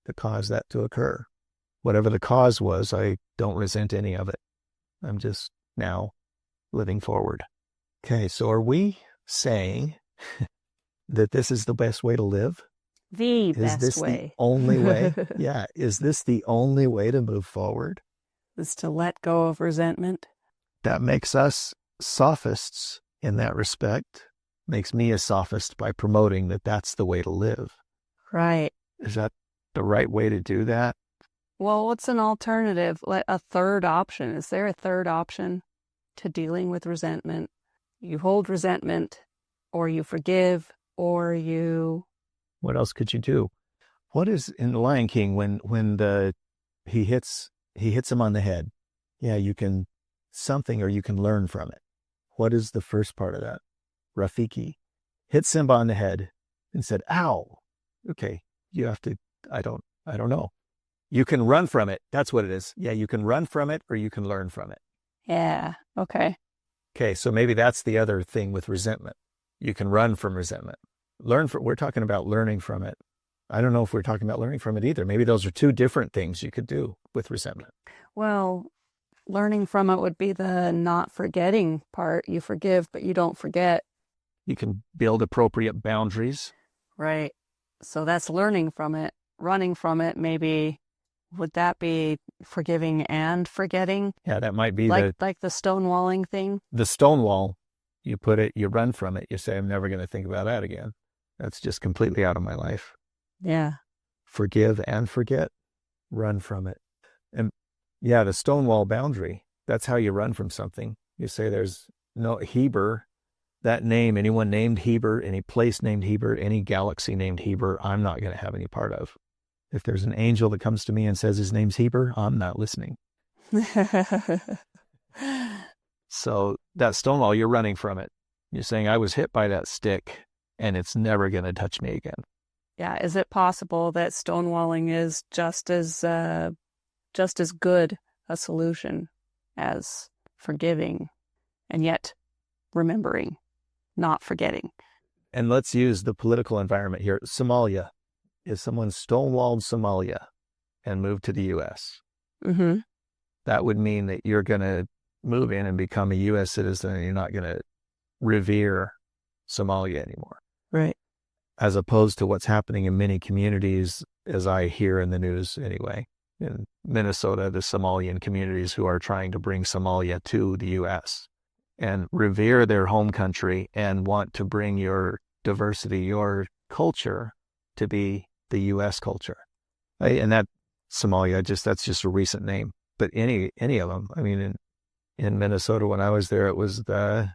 to cause that to occur. Whatever the cause was, I don't resent any of it. I'm just now living forward. Okay, so are we saying that this is the best way to live? The Is best this way. the only way? Yeah. Is this the only way to move forward? Is to let go of resentment. That makes us sophists in that respect. Makes me a sophist by promoting that that's the way to live. Right. Is that the right way to do that? Well, what's an alternative? Like a third option? Is there a third option to dealing with resentment? You hold resentment, or you forgive, or you... What else could you do? What is in The Lion King when he hits him on the head? Yeah, you can something, or you can learn from it. What is the first part of that? Rafiki hit Simba on the head and said, "Ow." Okay, you have to. I don't know. You can run from it. That's what it is. Yeah, you can run from it, or you can learn from it. Yeah. Okay. Okay, so maybe that's the other thing with resentment. You can run from resentment. We're talking about learning from it. I don't know if we're talking about learning from it either. Maybe those are two different things you could do with resentment. Well, learning from it would be the not forgetting part. You forgive, but you don't forget. You can build appropriate boundaries. Right. So that's learning from it. Running from it, maybe, would that be forgiving and forgetting? Yeah, that might be like the stonewalling thing. The stonewall, you run from it. You say, I'm never going to think about that again. That's just completely out of my life. Yeah. Forgive and forget. Run from it. And yeah, the stonewall boundary, that's how you run from something. You say there's no Heber, that name, anyone named Heber, any place named Heber, any galaxy named Heber, I'm not going to have any part of. If there's an angel that comes to me and says his name's Heber, I'm not listening. So that stonewall, you're running from it. You're saying, I was hit by that stick and it's never going to touch me again. Yeah. Is it possible that stonewalling is just as good a solution as forgiving, and yet remembering, not forgetting? And let's use the political environment here. Somalia. If someone stonewalled Somalia and moved to the U.S., mm-hmm. that would mean that you're going to move in and become a U.S. citizen, and you're not going to revere Somalia anymore. Right. As opposed to what's happening in many communities, as I hear in the news anyway, in Minnesota, the Somalian communities who are trying to bring Somalia to the U.S. and revere their home country and want to bring your diversity, your culture to be the U.S. culture. And that Somalia, that's just a recent name. But any of them, I mean, in Minnesota when I was there, it was the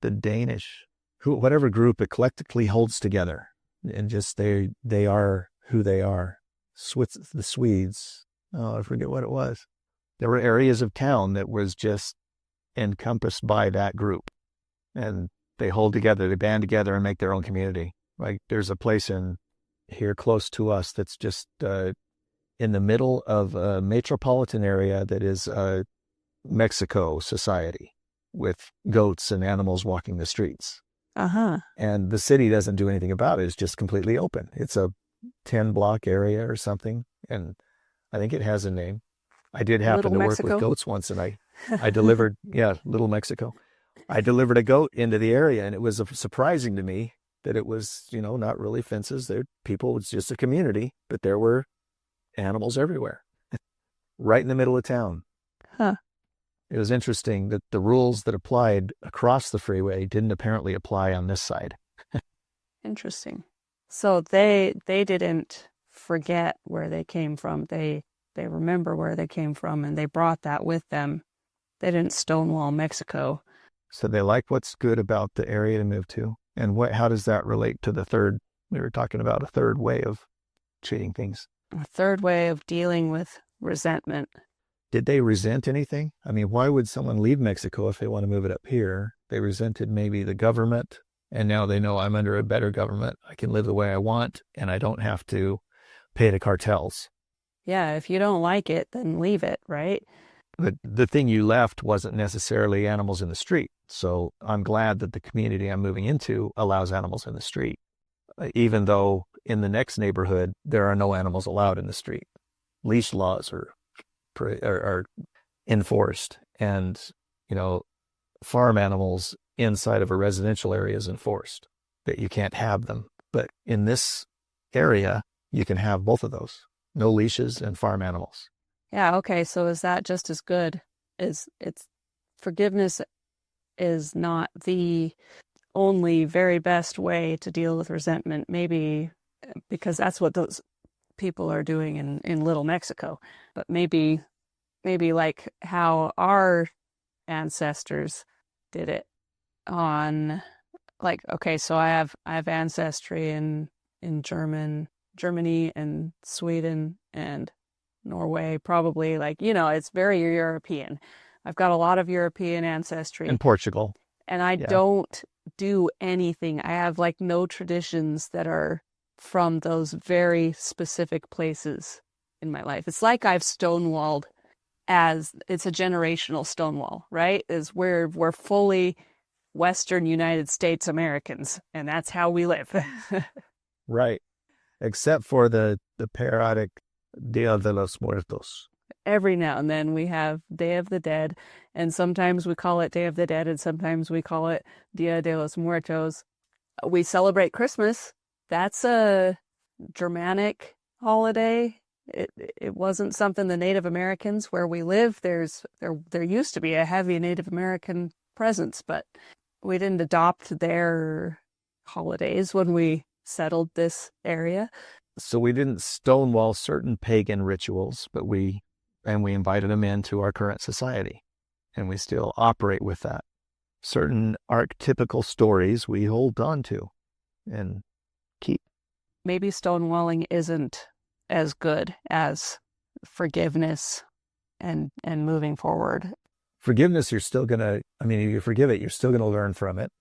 Danish, whatever group eclectically holds together, and just they are who they are. The Swedes, I forget what it was. There were areas of town that was just encompassed by that group, and they hold together, they band together and make their own community. Like there's a place in here close to us that's just in the middle of a metropolitan area that is Mexico society with goats and animals walking the streets. Uh-huh. And the city doesn't do anything about it. It's just completely open. It's a 10-block area or something. And I think it has a name. I did happen Little to work with Mexico? goats once, and I delivered, Little Mexico. I delivered a goat into the area, and it was surprising to me that it was, not really fences. There, people, it's just a community, but there were animals everywhere, right in the middle of town. Huh. It was interesting that the rules that applied across the freeway didn't apparently apply on this side. Interesting. So they didn't forget where they came from. They remember where they came from, and they brought that with them. They didn't stonewall Mexico. So they like what's good about the area to move to. And how does that relate to the third? We were talking about a third way of treating things. A third way of dealing with resentment. Did they resent anything? I mean, why would someone leave Mexico if they want to move it up here? They resented maybe the government, and now they know I'm under a better government. I can live the way I want, and I don't have to pay to cartels. Yeah, if you don't like it, then leave it, right? But the thing you left wasn't necessarily animals in the street. So I'm glad that the community I'm moving into allows animals in the street, even though in the next neighborhood, there are no animals allowed in the street. Leash laws are enforced, and farm animals inside of a residential area is enforced, that you can't have them. But in this area, you can have both of those, no leashes and farm animals. Yeah, okay, so is that just as good? Forgiveness is not the only very best way to deal with resentment, maybe because that's what those people are doing in Little Mexico, but maybe like how our ancestors did it on, like, okay, so I have ancestry in Germany and Sweden and Norway, probably, like, it's very European. I've got a lot of European ancestry. In Portugal. And I don't do anything. I have like no traditions that are from those very specific places in my life. It's like I've stonewalled, as it's a generational stonewall, right? Is we're fully Western United States Americans, and that's how we live. Right. Except for the periodic Dia de los Muertos. Every now and then we have Day of the Dead, and sometimes we call it Day of the Dead, and sometimes we call it Dia de los Muertos. We celebrate Christmas. That's a Germanic holiday. It wasn't something the Native Americans where we live. There used to be a heavy Native American presence, but we didn't adopt their holidays when we settled this area. So we didn't stonewall certain pagan rituals, but we invited them into our current society, and we still operate with that. Certain archetypical stories we hold on to and keep. Maybe stonewalling isn't as good as forgiveness and moving forward. Forgiveness, if you forgive it, you're still going to learn from it.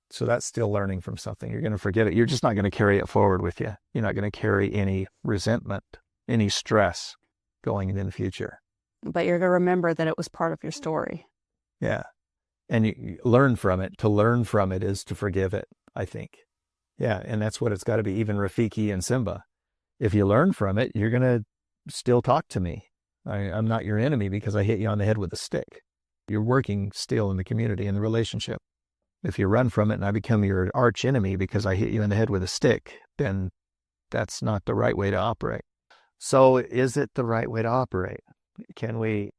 So that's still learning from something. You're going to forget it. You're just not going to carry it forward with you. You're not going to carry any resentment, any stress going into the future. But you're going to remember that it was part of your story. Yeah. And you learn from it. To learn from it is to forgive it, I think. Yeah. And that's what it's got to be. Even Rafiki and Simba. If you learn from it, you're going to still talk to me. I'm not your enemy because I hit you on the head with a stick. You're working still in the community, in the relationship. If you run from it and I become your arch enemy because I hit you in the head with a stick, then that's not the right way to operate. So is it the right way to operate? Can we,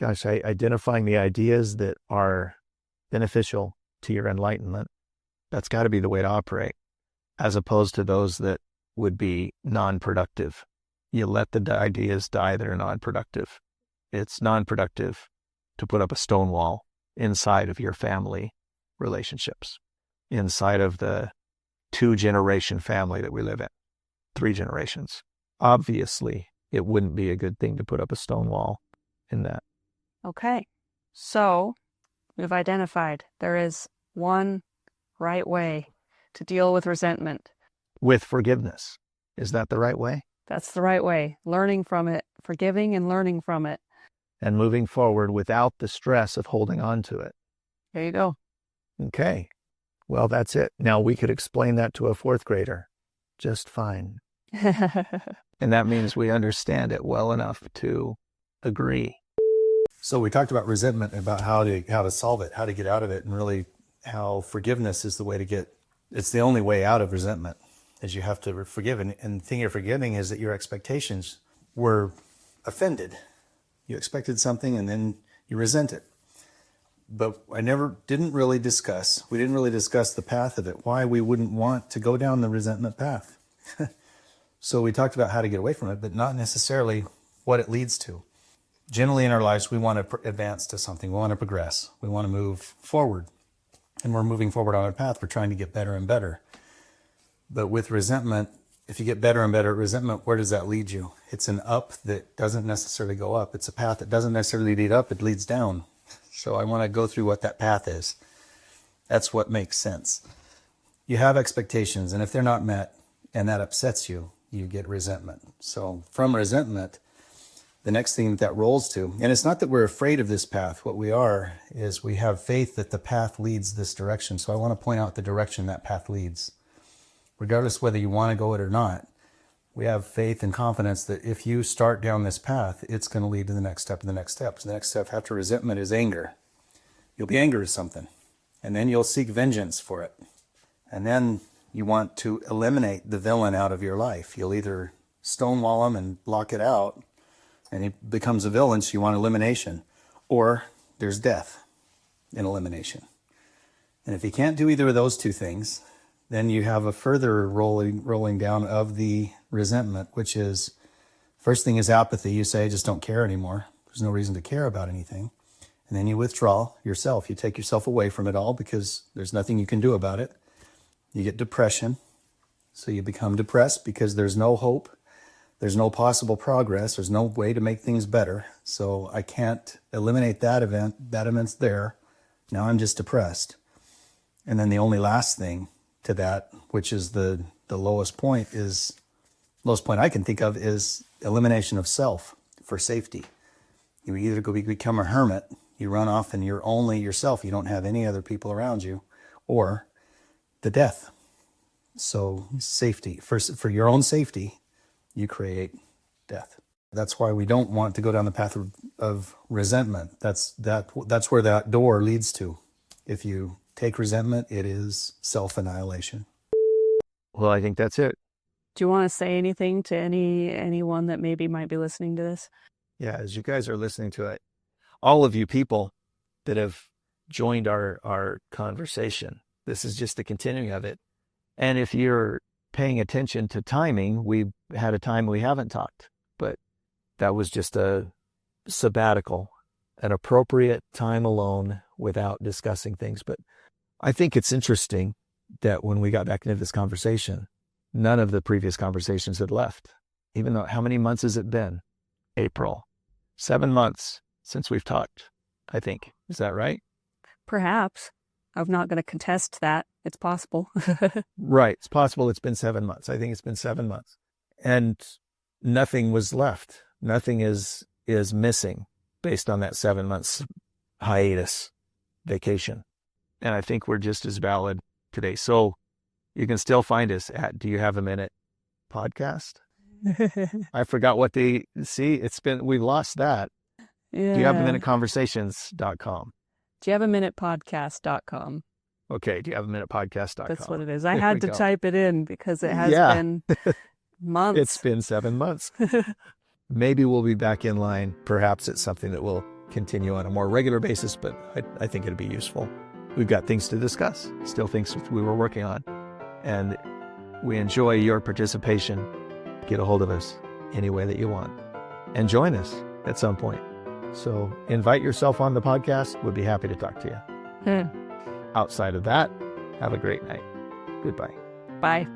identifying the ideas that are beneficial to your enlightenment, that's got to be the way to operate, as opposed to those that would be non-productive. You let the ideas die that are non-productive. It's non-productive to put up a stone wall inside of your family relationships, inside of the 2-generation family that we live in, 3 generations. Obviously, it wouldn't be a good thing to put up a stone wall in that. Okay. So we've identified there is one right way to deal with resentment. With forgiveness. Is that the right way? That's the right way. Learning from it, forgiving and learning from it. And moving forward without the stress of holding on to it. There you go. Okay. Well, that's it. Now we could explain that to a fourth grader just fine. And that means we understand it well enough to agree. So we talked about resentment, about how to solve it, how to get out of it, and really how forgiveness is the way to get, it's the only way out of resentment, is you have to forgive. And the thing you're forgetting is that your expectations were offended. You expected something and then you resent it. But we didn't really discuss the path of it, why we wouldn't want to go down the resentment path. So we talked about how to get away from it, but not necessarily what it leads to. Generally in our lives, we want to advance to something. We want to progress. We want to move forward. And we're moving forward on our path. We're trying to get better and better. But with resentment, if you get better and better at resentment, where does that lead you? It's an up that doesn't necessarily go up. It's a path that doesn't necessarily lead up. It leads down. So I want to go through what that path is. That's what makes sense. You have expectations, and if they're not met and that upsets you, you get resentment. So from resentment, the next thing that rolls to, and it's not that we're afraid of this path. What we are is we have faith that the path leads this direction. So I want to point out the direction that path leads. Regardless whether you want to go it or not, we have faith and confidence that if you start down this path, it's going to lead to the next step and the next step. So the next step after resentment is anger. You'll be angry at something, and then you'll seek vengeance for it. And then you want to eliminate the villain out of your life. You'll either stonewall him and block it out, and he becomes a villain, so you want elimination. Or there's death in elimination. And if you can't do either of those two things, then you have a further rolling down of the resentment, which is, first thing is apathy. You say, I just don't care anymore. There's no reason to care about anything. And then you withdraw yourself. You take yourself away from it all because there's nothing you can do about it. You get depression. So you become depressed because there's no hope. There's no possible progress. There's no way to make things better. So I can't eliminate that event. That event's there. Now I'm just depressed. And then the only last thing to that, which is the lowest point I can think of, is elimination of self for safety. You either become a hermit, you run off and you're only yourself, you don't have any other people around you, or the death. So safety, for your own safety, you create death. That's why we don't want to go down the path of resentment. That's where that door leads to. If you take resentment, it is self-annihilation. Well, I think that's it. Do you want to say anything to anyone that maybe might be listening to this? Yeah, as you guys are listening to it, all of you people that have joined our conversation, this is just the continuing of it. And if you're paying attention to timing, we've had a time we haven't talked, but that was just a sabbatical, an appropriate time alone without discussing things. But I think it's interesting that when we got back into this conversation, none of the previous conversations had left. Even though, how many months has it been? April. 7 months since we've talked, I think. Is that right? Perhaps. I'm not going to contest that. It's possible. Right. It's possible it's been 7 months. I think it's been 7 months. And nothing was left. Nothing is missing based on that 7 months hiatus vacation. And I think we're just as valid today. So you can still find us at Do You Have a Minute podcast? I forgot what we've lost that. Yeah. Do you have a minute conversations.com? Do you have a minute podcast.com? Okay. Do you have a minute podcast.com? That's what it is. I had to type it in because it has been months. It's been 7 months. Maybe we'll be back in line. Perhaps it's something that will continue on a more regular basis, but I think it'll be useful. We've got things to discuss, still things we were working on, and we enjoy your participation. Get a hold of us any way that you want and join us at some point. So invite yourself on the podcast. We'd be happy to talk to you. Outside of that, have a great night. Goodbye. Bye.